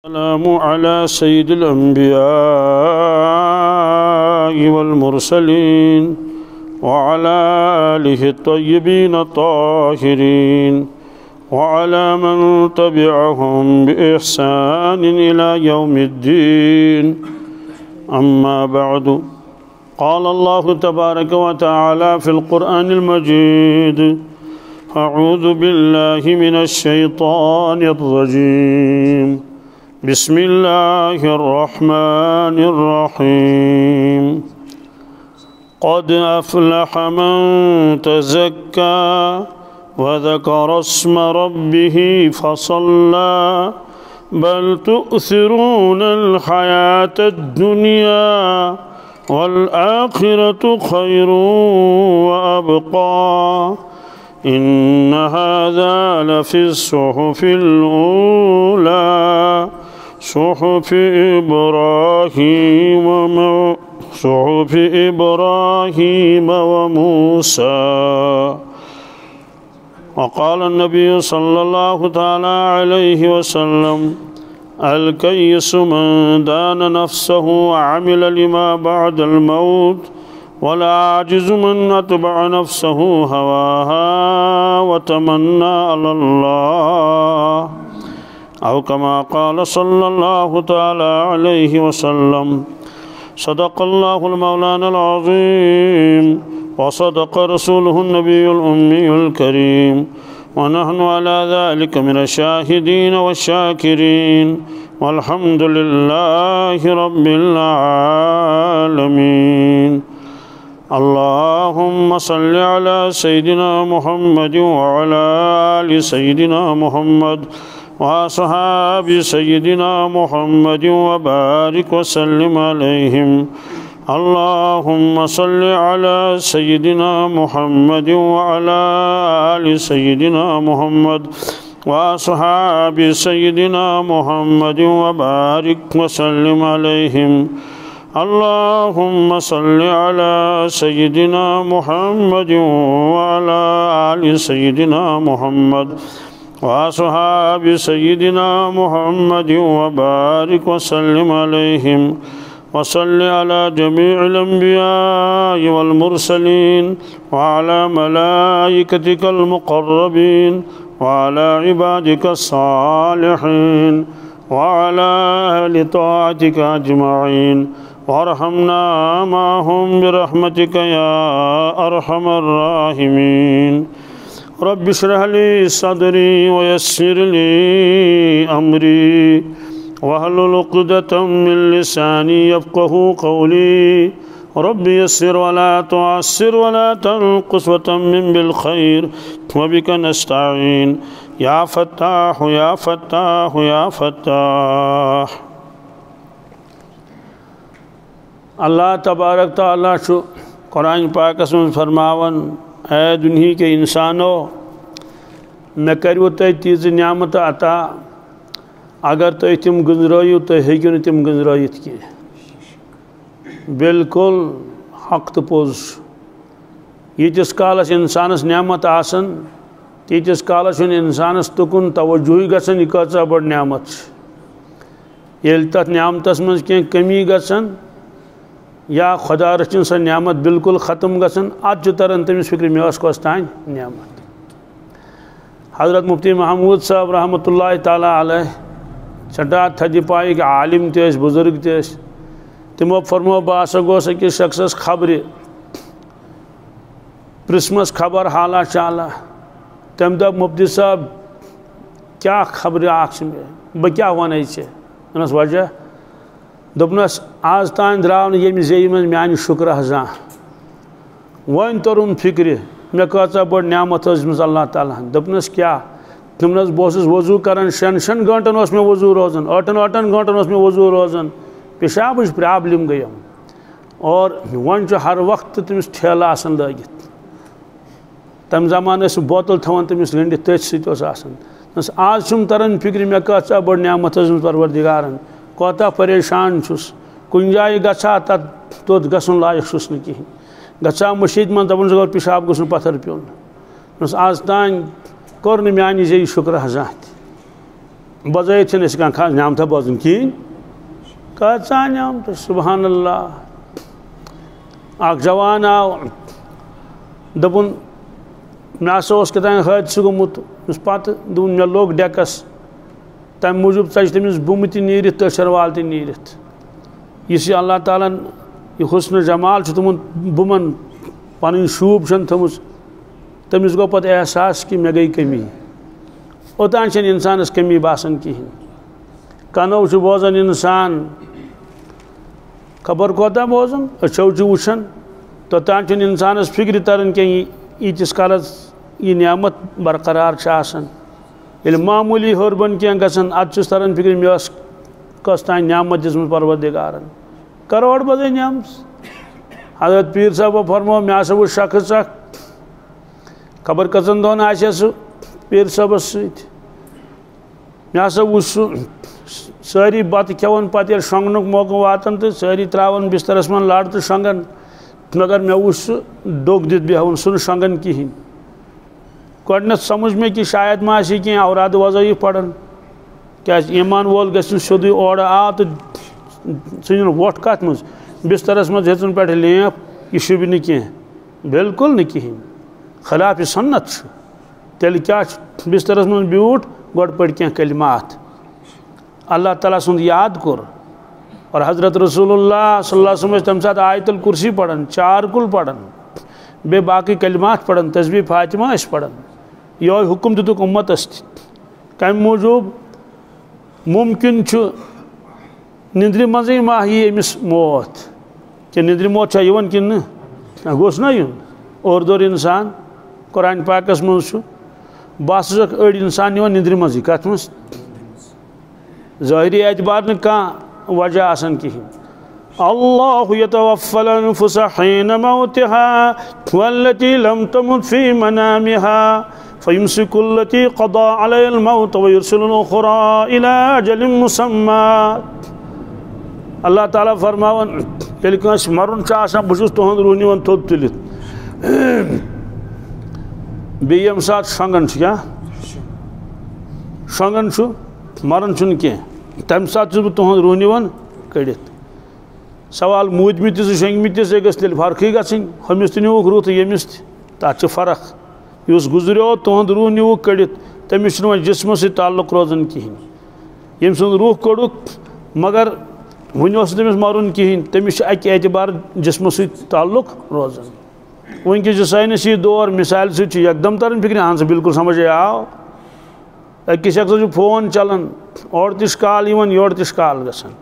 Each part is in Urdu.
السلام على سيد الأنبياء والمرسلين وعلى آله الطيبين الطاهرين وعلى من تبعهم بإحسان إلى يوم الدين. أما بعد، قال الله تبارك وتعالى في القرآن المجيد: أعوذ بالله من الشيطان الرجيم. بسم الله الرحمن الرحيم. قد أفلح من تزكى وذكر اسم ربه فصلى بل تؤثرون الحياة الدنيا والآخرة خير وأبقى إن هذا لفي الصحف الأولى صحف إبراهيم وموسى. وقال النبي صلى الله تعالى عليه وسلم: الكيس من دان نفسه وعمل لما بعد الموت، والعاجز من أتبع نفسه هواها وتمنى على الله، أو كما قال صلى الله تعالى عليه وسلم. صدق الله المولانا العظيم وصدق رسوله النبي الأمي الكريم، ونحن على ذلك من الشاهدين والشاكرين، والحمد لله رب العالمين. اللهم صل على سيدنا محمد وعلى آل سيدنا محمد وأصحاب سيدنا محمد وبارك وسلم عليهم. اللهم صل على سيدنا محمد وعلى آل سيدنا محمد وأصحاب سيدنا محمد وبارك وسلم عليهم. اللهم صل على سيدنا محمد وعلى آل سيدنا محمد وأصحاب سيدنا محمد وبارك وسلم عليهم. وصل على جميع الأنبياء والمرسلين وعلى ملائكتك المقربين وعلى عبادك الصالحين وعلى أهل طاعتك أجمعين، وارحمنا معهم برحمتك يا أرحم الراحمين. رب اشرح لي صدري ويسر لي أمري واحلل عقدة من لساني يفقهوا قولي. رب يسر ولا تعسر ولا تنقص وتمم بالخير وبك نستعين يا فتاح يا فتاح يا فتاح. اللہ تبارک تعالیٰ چھُ قرآن پاکس من فرماون: اے دنیا کے انسانو، میں کرو تہ تیز نعمت عطا، اگر تُہۍ تم گنزرٲیِو تُہۍ ہیٚکِو نہٕ تم گنزرٲیِتھ کینٛہہ. بالکل حق تو پوٚز. ییٖتِس کالس انسانس نعمت آسن تیٖتِس کالس چھُنہٕ انسانس تُکُن توجہٕے گژھان یہِ کۭژاہ بٔڑ نعمت چھِ. ییٚلہِ تتھ نعمتس منٛز کینٛہہ کمی گژھان یا خدا رٔچھِنۍ سۄ نعمت بالکل ختم گژھان، ادٕ چھُ تران تٔمِس فکرِ مےٚ ٲس کۄس تانۍ نعمت. حضرت مفتی محمود صاحب رحمۃ اللہ تعالیٰ علیہ سٹھاہ تھدِ پایِکۍ عالم تہِ ٲسۍ، بزرگ تہِ ٲسۍ. تِمو فرمو: بہٕ ہسا گوس أکِس شخصس خبرِ، پرژھمس خبر حالا چالا. تٔمۍ دوٚپ: مفتی صاحب کیٛاہ خبرِ اکھ چھِ مےٚ، بہٕ کیٛاہ وَنَے ژےٚ؟ ووٚنُس: وجہ؟ دوٚپنَس: آز تانۍ درٛاو نہٕ ییٚمہِ زیٚیہِ منٛز میٛانہِ شُکرہ زانٛہہ. وۄنۍ توٚرُم فِکرِ مےٚ کۭژاہ بٔڑ نعمت ٲس دِژمٕژ اللہ تعالیٰ ہن. دوٚپنَس: کیٛاہ؟ دوٚپنَس: بہٕ اوسُس وضوٗ کران، 6 گٲنٛٹن اوس مےٚ وضوٗ روزان، 8 گٲنٛٹن اوس مےٚ وضوٗ روزان، پیشابٕچ پرٛابلِم گٔیَم، اور وۄنۍ چھُ ہر وقتہٕ تٔمِس ٹھیلہٕ آسان لٲگِتھ. تَمہِ زمانہٕ ٲسۍ بوتل تھاوان تٔمِس گٔنٛڈِتھ، تٔتھۍ سۭتۍ اوس آسان. دوٚپنَس: آز چھُم تران فِکرِ مےٚ کۭژاہ بٔڑ نعمت ٲس دِژمٕژ پروردِگارن، کوتاہ پریشان چھُس. کُنہِ جایہِ گژھا تَتھ توٚت گژھُن لایق چھُس نہٕ کِہیٖنۍ. گژھا مٔشیٖد منٛز دَپان زٕ پیشاب گوٚژھ نہٕ پتھر پیوٚن. دوٚپنَس: آز تانۍ کوٚر نہٕ میٛانہِ زیٚیہِ شُکرہ زانٛہہ تہِ. بزٲیِتھ چھِنہٕ أسۍ کانٛہہ خاص نعمتہ بوزان کِہیٖنۍ کۭژاہ نعمتہٕ سبحان اللہ اکھ جوان آو دوٚپُن مےٚ ہسا اوس کیٛاہتانۍ حٲدثہٕ گوٚمُت یُس پتہٕ دوٚپُن مےٚ لوٚگ ڈٮ۪کس تَمہِ موٗجوٗب ژَجہِ تٔمِس بُمہٕ تہِ نیٖرِتھ تہٕ أچھَر تہِ نیٖرِتھ یُس یہِ اللہ تعالیٰ ہن یہِ حُسنہٕ جمال چھُ تِمن بُمن پنٕنۍ شوٗب چھَنہٕ تھٲومٕژ تٔمِس گوٚو پتہٕ احساس کہِ مےٚ گٔے کٔمی اوٚتانۍ چھَنہٕ اِنسانس کٔمی باسان کِہیٖنۍ کَنو چھُ بوزان اِنسان خبر کوتاہ بوزان أچھو چھُ وٕچھان توٚتانۍ چھُنہٕ اِنسانس فِکرِ تران کینٛہہ ییٖتِس کالس یہِ نعمت برقرار چھِ آسان ییٚلہِ معموٗلی ہیوٚر بۄن کینٛہہ گژھان اَدٕ چھُس تران فِکرِ مےٚ ٲس کۄس تانۍ نعمت دِژمٕژ پروردِگارن کروڑ بَدٲے نعمژ حضرت پیٖر صٲبو فرموو مےٚ ہسا وٕچھ شخص اکھ خبر کٔژن دۄہن آسہِ ہا سُہ پیٖر صٲبس سۭتۍ مےٚ ہسا وٕچھ سُہ سٲری بتہٕ کھٮ۪وان پتہٕ ییٚلہِ شۄنٛگنُک موقعہٕ واتان تہٕ سٲری تراوان بِسترس منٛز لڑ تہٕ شۄنٛگان مگر مےٚ وٕچھ سُہ ڈوٚکھ دِتھ بیٚہوان سُہ نہٕ شۄنٛگان کِہیٖنۍ گۄڈٕنیتھ سمجھ مےٚ کہِ شاید ما آسہِ یہِ کینٛہہ اورادٕ وظٲیف پران کیازِ ایٖمان وول گژھِ نہٕ سیوٚدُے اورٕ آو تہٕ ژھٕنِن وۄٹھ کتھ منٛز بِسترس منٛز ہیٚژٕن پٮ۪ٹھٕ لیپ یہِ شوٗبہِ نہٕ کینٛہہ بِلکُل نہٕ کِہیٖنۍ خلاف سُنت چھُ تیٚلہِ کیٛاہ چھُ بِسترس منٛز بیوٗٹھ گۄڈٕ پٔرۍ کینٛہہ کلمات اللہ تعالیٰ سُنٛد یاد کوٚر اور حضرت رسول اللہ صلی اللہ علیہ وسلم ٲسۍ تَمہِ ساتہٕ آیت الکُرسی پران چار کُل پران بیٚیہِ باقٕے کلمات پران تسبیح فاطمہ ٲسۍ پران یِہوے حُکُم دِتُکھ اُمتس تہِ کمہِ موٗجوٗب مُمکِن چھُ نِندرِ منٛزٕے ما یی أمِس موت کہِ نِندرِ موت چھا یِوان کِنہٕ نہ گوٚژھ نا یُن اورٕ دورٕ اِنسان قرآنِ پاکس منٛز چھُ بہٕ ہسا چھُکھ أڑۍ اِنسان یِوان نِندرِ منٛزٕے کتھ منٛز ظٲہری اعتبار نہٕ کانٛہہ وجہ آسان کِہیٖنۍ اللہ یتوفی الانفس حین موتها والتي لم تمت في منامها فيمسك التي قضى عليها الموت ويرسل الأخرى إلى أجل مسمى اللہ تعالیٰ فرماوان ییٚلہِ کٲنٛسہِ مرُن چھُ آسان بہٕ چھُس تُہُنٛد روح نِوان تھوٚد تُلِتھ بیٚیہِ ییٚمہِ ساتہٕ شۄنٛگان چھُ کیٛاہ شۄنٛگان چھُ مران چھُنہٕ کینٛہہ تَمہِ ساتہٕ چھُس بہٕ تُہُنٛد روح نِوان کٔڑِتھ سوال موٗدمٕتۍ تہِ تہٕ شۄنٛگمٕتۍ تہِ سُہ گٔژھ تیٚلہِ فرقٕے گژھٕنۍ ہُمِس تہِ نِوُکھ روح تہٕ ییٚمِس تہِ تَتھ چھِ فرق یُس گُزریو تُہُنٛد روح نِوُکھ کٔڑِتھ تٔمِس چھُنہٕ وۄنۍ جِسمَس سۭتۍ تعلق روزان کِہیٖنۍ ییٚمہِ سُنٛد روح کوٚڑُکھ مگر وُنہِ اوس نہٕ تٔمِس مرُن کِہیٖنۍ تٔمِس چھُ اَکہِ اعتبار جِسمَس سۭتۍ تعلق روزان وٕنکٮ۪س چھُ ساینسی دور مِثالہِ سۭتۍ چھُ یکدم تران فِکرِ اہن سا بالکل سمجھے آو أکِس شخصس چھُ فون چلان اورٕ تہِ چھِ کال یِوان یورٕ تہِ چھِ کال گژھان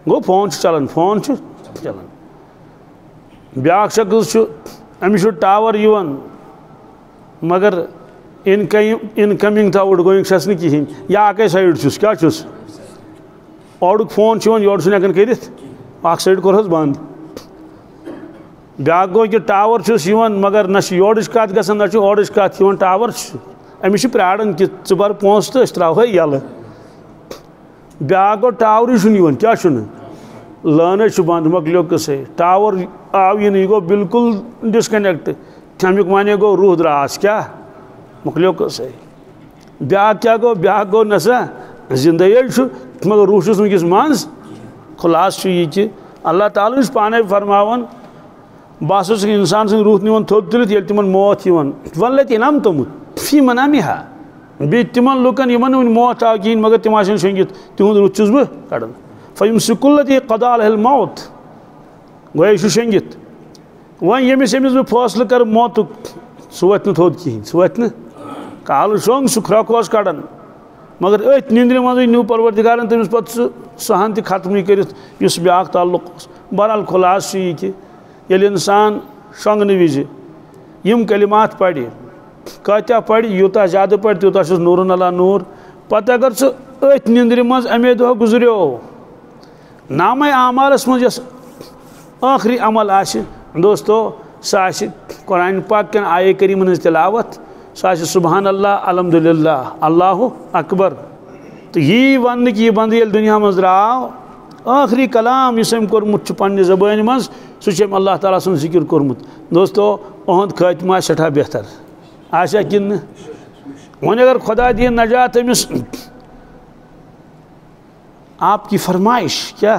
گوٚو فون چھُ چلان فون چھُ چلان بیٛاکھ شخص چھُ أمِس چھُ ٹاور یِوان مگر اِنکمِنگ تہٕ آوُٹ گویِنٛگ چھَس نہٕ کِہیٖنۍ یا اَکے سایڈ چھُس کیٛاہ چھُس اورُک فون چھُ یِوان یورٕ چھُنہٕ ہٮ۪کان کٔرِتھ اکھ سایڈ کوٚر حظ بنٛد بیٛاکھ گوٚو کہِ ٹاور چھُس یِوان مگر نہ چھِ یورٕچ کتھ گژھان نہ چھِ اورٕچ کتھ یِوان ٹاور چھُ أمِس چھِ پیاران کہِ ژٕ بَر پونٛسہٕ تہٕ أسۍ ترٛاوہے یَلہٕ بیٛاکھ گوٚو ٹاورٕے چھُنہٕ یِوان کیٛاہ چھُنہٕ لٲنٕے چھُ بنٛد مۄکلیو قٕصے ٹاور آو یِنہٕ یہِ گوٚو بالکل ڈِسکَنیکٹ اَمیُک معنے گوٚو روح درٛاس کیٛاہ مۄکلیو قٕصے بیٛاکھ کیٛاہ گوٚو بیٛاکھ گوٚو نہ سا زِندَے ہے چھُ مگر روح چھُس وٕنکٮ۪س منٛز خُلاصہٕ چھُ یہِ کہِ اللہ تعالیٰ چھُ پانے فرماوان بہٕ ہسا چھُس اِنسان سٕنٛدۍ روح نِوان تھوٚد تُلِتھ ییٚلہِ تِمن موت یِوان والتي لم تمت في منامها بیٚیہِ تِمن لُکن یِمن نہٕ وُنہِ موت آو کِہیٖنۍ مگر تِم آسن شۄنٛگِتھ تِہُنٛد روح چھُس بہٕ کڑان فيمسك التي قضى عليها الموت گویا یہِ چھُ شۄنٛگِتھ وۄنۍ ییٚمِس بہٕ فٲصلہٕ کرٕ موتُک سُہ وۄتھِ نہٕ تھوٚد کِہیٖنۍ سُہ وۄتھِ نہٕ کالہٕ شۄنٛگ سُہ کھرٛۄکھ اوس کڑان مگر أتھۍ نِندرِ منٛزٕے نیوٗ پروردِگارن تٔمِس پتہٕ سُہ ہن تہِ ختمٕے کٔرِتھ یُس بیٛاکھ تعلق اوس بہرحال خُلاصہٕ چھُ یہِ کہِ ییٚلہِ اِنسان شۄنٛگنہٕ وِزِ یِم کلمات پرِ کۭتیاہ پرِ یوٗتاہ زیادٕ پرِ تیوٗتاہ چھُس نوٗرن علیٰ نوٗر پتہٕ اگر سُہ أتھۍ نِندرِ منٛز اَمے دۄہ گُزریو نامے اعمالس منٛز یۄس ٲخری عمل آسہِ دوستو سۄ آسہِ قرآنِ پاک کٮ۪ن آیے کریٖمن ہٕنٛز تِلاوت سۄ آسہِ سبحان اللہ الحمدُاللہ اللہُ اکبر تہٕ یی وننہٕ کہِ یہِ بنٛدٕ ییٚلہِ دُنیا منٛز درٛاو ٲخری کلام یُس أمۍ کوٚرمُت چھُ پننہِ زبٲنۍ منٛز سُہ چھُ أمۍ اللہ تعالیٰ سُنٛد ذِکر کوٚرمُت دوستو اُہُنٛد خٲتمہٕ آسہِ سٮ۪ٹھاہ بہتر آسیا کِنہٕ نہٕ وۄنۍ اگر خۄدا دِیِن نجات أمِس آپ کی فرمائش کیا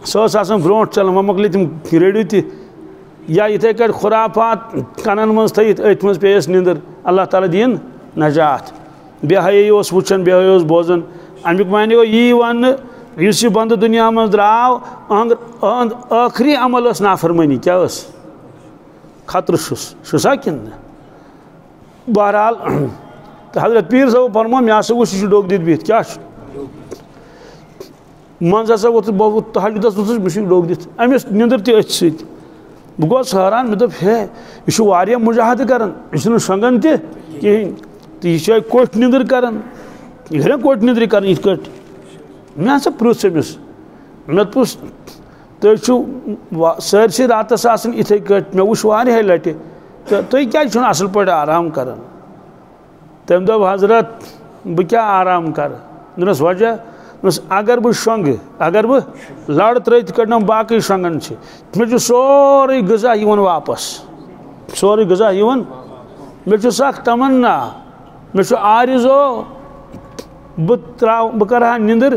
سو برو چلان وہ مکل تم ریڈیو تہ یا اتھے کٹ خرافات کنن من تھت ات من پیس نندر اللہ تعالیٰ دین نجات بے حیائی وچان بے حیائی بوزان امیک معنی گو یہ ون اس بند دنیا من درو اہد آخری عمل اس نافرمانی کیا اس خطر شسا کن بہرحال حضرت پیر صاحب فرمو مے ہسا وچ یہ ڈوک دت بہت کیا من ہسا ووت تہجدس ووتھس مے ڈوک دت امس نندر تہ اتھ ست بہ گوس حیران مے دپ ہے یہ واریاہ مجاہدہ کران یہ شونگان تہ کہین تو یہ کوٹ نندر کران یہ کوٹ نندر کران یت کٹ مے ہسا پرژھ امس مے دپس تُہۍ چھِو سٲرسٕے راتس آسان یِتھٕے کٲٹھۍ مےٚ وٕچھ واریاہہِ لٹہِ تہٕ تُہۍ کیٛازِ چھِو نہٕ اصل پٲٹھۍ آرام کران تٔمۍ دوٚپ حضرت بہٕ کیٛاہ آرام کرٕ دوٚپنس وجہ دوٚپنس اگر بہٕ شۄنٛگہٕ اگر بہٕ لڑ ترٛٲوِتھ یِتھ کٲٹھۍ نۄم باقٕے شۄنٛگان چھِ مےٚ چھُ سورُے غذا یِوان واپس سورُے غذا یِوان مےٚ چھُ سخ تمنا مےٚ چھُ آرزو بہٕ کرٕ ہا نندٕر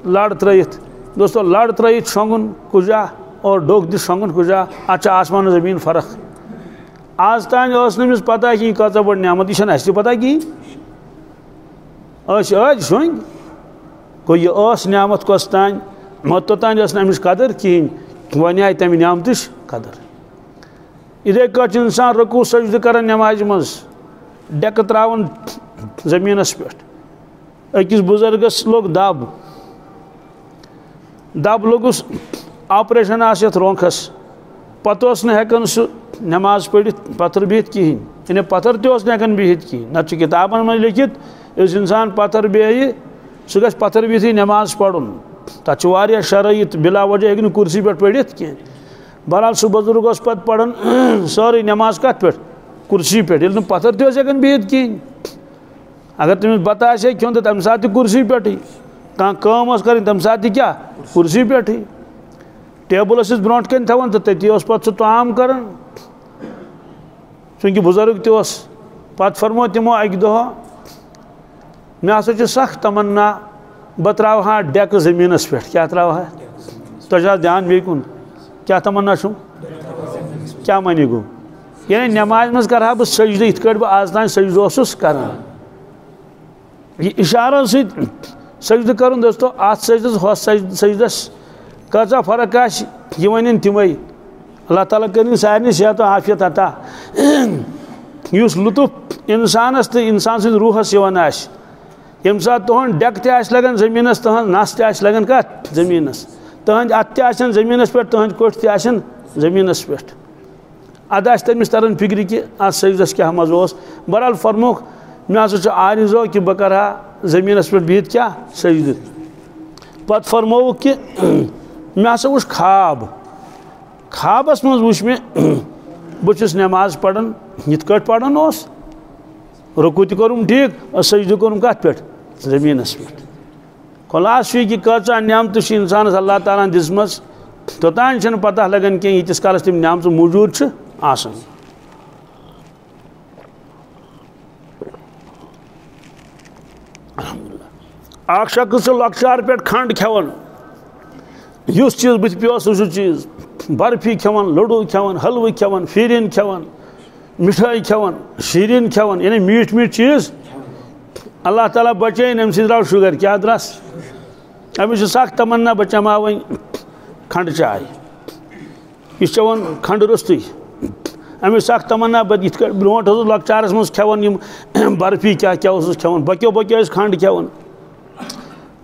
لڑ ترٛٲوِتھ دوستو لڑ ترٛٲوِتھ شۄنٛگُن کُجا اور ڈوٚکھ دِتھ شۄنٛگُن کُجا اتھ چھِ آسمان و زمیٖن فرق آز تانۍ ٲس نہٕ أمِس پتہ کِہیٖنۍ کۭژاہ بٔڑ نعمت یہِ چھَنہٕ اَسہِ تہِ پتہ کِہیٖنۍ أسۍ ٲدۍ شۄنٛگۍ گوٚو یہِ ٲس نعمت کۄس تانۍ مگر توٚتانۍ ٲس نہٕ اَمِچ قدٕر کِہیٖنۍ وۄنۍ آیہِ تَمہِ نعمتٕچ قدٕر یِتھَے کٲٹھۍ چھُ اِنسان رُکوٗع سجدٕ کران نٮ۪مازِ منٛز ڈٮ۪کہٕ ترٛاوان زٔمیٖنس پٮ۪ٹھ أکِس بُزرگس لوٚگ دب لوٚگُس آپریشن آس یتھ رونٛکھس پتہٕ اوس نہٕ ہٮ۪کان سُہ نٮ۪ماز پٔرِتھ پتھر بِہِتھ کِہیٖنۍ یعنی پتھر تہِ اوس نہٕ ہٮ۪کان بِہِتھ کِہیٖنۍ نتہٕ چھُ کِتابن منٛز لیکھِتھ یُس انسان پتھر بیٚہہِ سُہ گژھِ پتھر بِہتھٕے نٮ۪ماز پرُن تتھ چھُ واریاہ شرٲیِط بلا وجہ ہیٚکہِ نہٕ کُرسی پٮ۪ٹھ پٔرِتھ کینٛہہ بہرحال سُہ بُزرگ اوس پتہٕ پران سٲرٕے نٮ۪ماز کتھ پٮ۪ٹھ کُرسی پٮ۪ٹھ ییٚلہِ نہٕ پتھر تہِ اوس ہٮ۪کان بِہِتھ کِہیٖنۍ اگر تٔمِس بتہٕ آسہِ ہے کھیوٚن تہٕ تمہِ ساتہٕ تہِ کُرسی پٮ۪ٹھٕے کانٛہہ کٲم ٲس کرٕنۍ تمہِ ساتہٕ تہِ کیٛاہ کُرسی پٮ۪ٹھٕے ٹیبل ٲسِس برونٛٹھ کَنۍ تھاوان تہٕ تٔتی اوس پتہٕ سُہ طعام کران چوٗنٛکہِ بُزرگ تہِ اوس پتہٕ فرمو تِمو اکہِ دۄہ مےٚ ہسا چھُ سخ تمنا بہٕ ترٛاوٕ ہا ڈٮ۪کہٕ زٔمیٖنس پٮ۪ٹھ کیٛاہ ترٛاوٕ ہا تۄہہِ چھُ حظ دھیان بیٚیہِ کُن کیٛاہ تمنا چھُم کیٛاہ معنی گوٚو یعنی نٮ۪مازِ منٛز کرٕ ہا بہٕ سجدٕ یِتھ کٲٹھۍ بہٕ آز تانۍ سجدٕ اوسُس کران یہِ اِشارن سۭتۍ سجدٕ کرُن دوستو اتھ سجدس ہُتھ سجدس کۭژاہ فرق آسہِ یہِ ونن تِمے اللہ تعالیٰ کٔرِنۍ سارنٕے صحت و عافیت عطا یُس لطف انسانس تہٕ انسان سٕنٛدِ روحس یِوان آسہِ ییٚمہِ ساتہٕ تُہُنٛد ڈٮ۪کہٕ تہِ آسہِ لگان زٔمیٖنس تُہنٛز نس تہِ آسہِ لگان کتھ زٔمیٖنس تُہنٛدۍ اتھٕ تہِ آسن زٔمیٖنس پٮ۪ٹھ تُہنٛدۍ کوٹھۍ تہِ آسن زٔمیٖنس پٮ۪ٹھ ادٕ آسہِ تٔمِس تران فِکرِ کہِ اتھ سجدس کیٛاہ مزٕ اوس بہرحال فرموکھ مےٚ ہسا چھُ آرزو کہِ بہٕ کرٕ ہا زٔمیٖنس پٮ۪ٹھ بِہِتھ کیٛاہ سجدٕ پتہٕ فرمووُکھ کہِ مےٚ ہسا وُچھ خوابس منٛز وُچھ مےٚ بہٕ چھُس نٮ۪ماز پران یِتھ کٲٹھۍ پران اوس رُکوٗع تہِ کوٚرُم ٹھیٖک سجدٕ کوٚرُم کتھ پٮ۪ٹھ زٔمیٖنس پٮ۪ٹھ خلاصہٕ چھُ یہِ کہِ کۭژاہ نعمتہٕ چھِ انسانس اللہ تعالیٰ ہن دِژمٕژ توٚتانۍ چھنہٕ پتہ لگان کینٛہہ ییٖتِس کالس تِم نعمژٕ موٗجوٗد چھِ آسان اکھ شخص چھُ لۄکچار پٮ۪ٹھ کھنٛڈ کھٮ۪وان یُس چیٖز بٕتھِ پیوٚو سُہ چھُ چیٖز برفی کھٮ۪وان لڈوٗ کھٮ۪وان حلوٕ کھٮ۪وان پھیٖرِن کھٮ۪وان مِٹھٲے کھٮ۪وان شیٖرِن کھٮ۪وان یعنی میٖٹھۍ میٖٹھۍ چیٖز اللہ تعالیٰ بچٲیِن اَمہِ سۭتۍ درٛاو شُگر کیٛاہ درٛاس أمِس چھِ سخ تمنا بہٕ چٮ۪مہٕ ہا وۄنۍ کھنٛڈٕ چاے یہِ چھُ چٮ۪وان کھنٛڈٕ روٚستُے أمِس سخ تمنا بہٕ یِتھ کٲٹھۍ برونٛٹھ اوسُس لۄکچارس منٛز کھٮ۪وان یِم برفی کیٛاہ کیٛاہ اوسُس کھٮ۪وان بۄکیو ٲسۍ کھنٛڈ کھٮ۪وان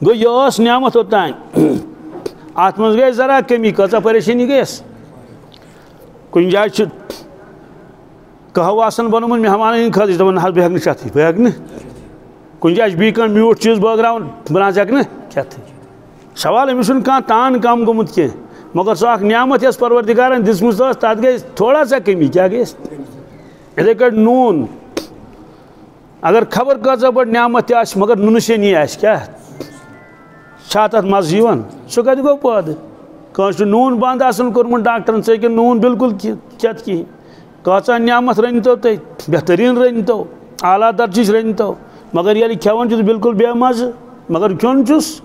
گوٚو یہِ ٲس نعمت اوٚتانۍ اتھ منٛز گٔے ذرا کٔمی کۭژاہ پریشٲنی گٔیَس کُنہِ جایہِ چھُ قہوٕ آسان بنومُت مہمانن ہٕنٛدِ خٲطرٕ چھِ دپان نہ حظ بہٕ ہٮ۪کہٕ نہٕ چٮ۪تھٕے بہٕ ہٮ۪کہٕ نہٕ کُنہِ جایہِ چھُ بیٚیہِ کانٛہہ میوٗٹھ چیٖز بٲگراوُن بہٕ نہ حظ ہٮ۪کہٕ نہٕ کھٮ۪تھٕے سوال أمِس چھُنہٕ کانٛہہ تان کم گوٚمُت کینٛہہ مگر سۄ اکھ نعمت یۄس پروردِگارن دِژمٕژ ٲس تتھ گٔے تھوڑا سا کٔمی کیٛاہ گٔیَس یِتھٕے کٲٹھۍ نوٗن اگر خبر کۭژاہ بٔڑ نعمت تہِ آسہِ مگر نُنہٕ سیٚنی آسہِ کیٛاہ چھا تتھ مزٕ یِوان سُہ کتہِ گوٚو پٲدٕ کٲنٛسہِ چھُ نوٗن بنٛد آسان کوٚرمُت ڈاکٹرن ژٕ ہیٚکہِ نوٗن بالکل کھٮ۪تھ کِہیٖنۍ کۭژاہ نعمت رٔنۍتو تُہۍ بہتریٖن رٔنۍتو اعلیٰ درجٕچ رٔنۍتو مگر ییٚلہِ کھٮ۪وان چھُس بالکل بے مزٕ مگر کھیوٚن چھُس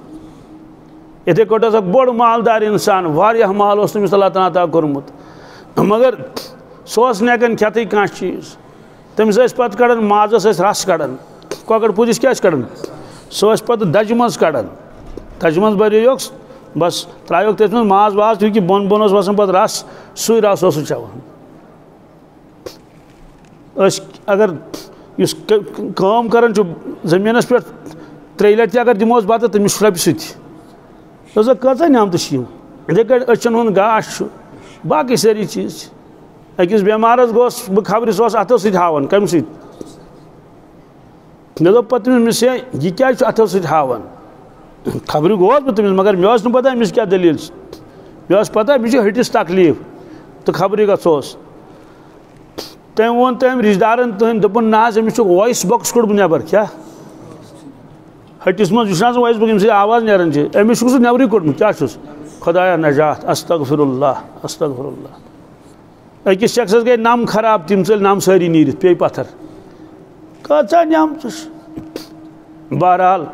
اتھے کٹ اک بوڑ مالدار انسان واریاہ مال اس تمس اللہ تعالیٰ عطا کورمت مگر سہ نیکن کھیتھے کانٛہہ چیز تمس پتہ کڑان مازس رس کڑان کۄکر پوٗتِس کیٛاہ کڑان سہ پتہ دجہِ منٛز کڑان دجہِ منٛز بریوکھ بس ترٛایوکھ تٔتھۍ منٛز ماز واز تہِ بۄن بۄن اوس وسان پتہٕ رس سُے رس اوس سُہ چٮ۪وان اگر یُس کٲم کران چھُ زٔمیٖنس پٮ۪ٹھ 3 لٹہِ تہِ اگر دِموس بتہٕ تٔمِس چھُ رۄپیہِ سُہ تہِ دوٚپُس کۭژاہ نعمتہٕ چھِ یِم یِتھَے کٔٹھۍ أچھن ہُنٛد گاش چھُ باقٕے سٲری چیٖز چھِ أکِس بٮ۪مارس گوٚژھ بہٕ خبرِ سُہ اوس اَتھو سۭتۍ ہاوان کَمہِ سۭتۍ مےٚ دوٚپ پتہٕ تٔمِس یہِ کیٛازِ چھُ اَتھو سۭتۍ ہاوان خبرِ گوٚوس بہٕ تٔمِس مگر مےٚ ٲس نہٕ پتہ أمِس کیٛاہ دٔلیٖل چھِ مےٚ ٲس پتہ أمِس چھُ ہٹِس تکلیٖف تہٕ خبرِ گژھوس تٔمۍ ووٚن تٔمۍ رِشتہٕ دارن تٔہٕنٛدۍ دوٚپُن نہ حظ أمِس چھُ وایِس بۄکٕس کوٚڑمُت نٮ۪بر کیٛاہ ہٹِس منٛز یہِ چھُنہ سُہ وایِس بۄکٕس ییٚمہِ سۭتۍ آواز نیران چھِ أمِس چھُکھ سُہ نٮ۪برٕے کوٚڑمُت کیٛاہ چھُس خۄدایا نجات استغفر اللہ استغفر اللہ أکِس شخصس گٔے نم خراب تِم ژٔلۍ نم سٲری نیٖرِتھ پیٚیہِ پتھر کۭژاہ نعمژٕ چھِ بہرحال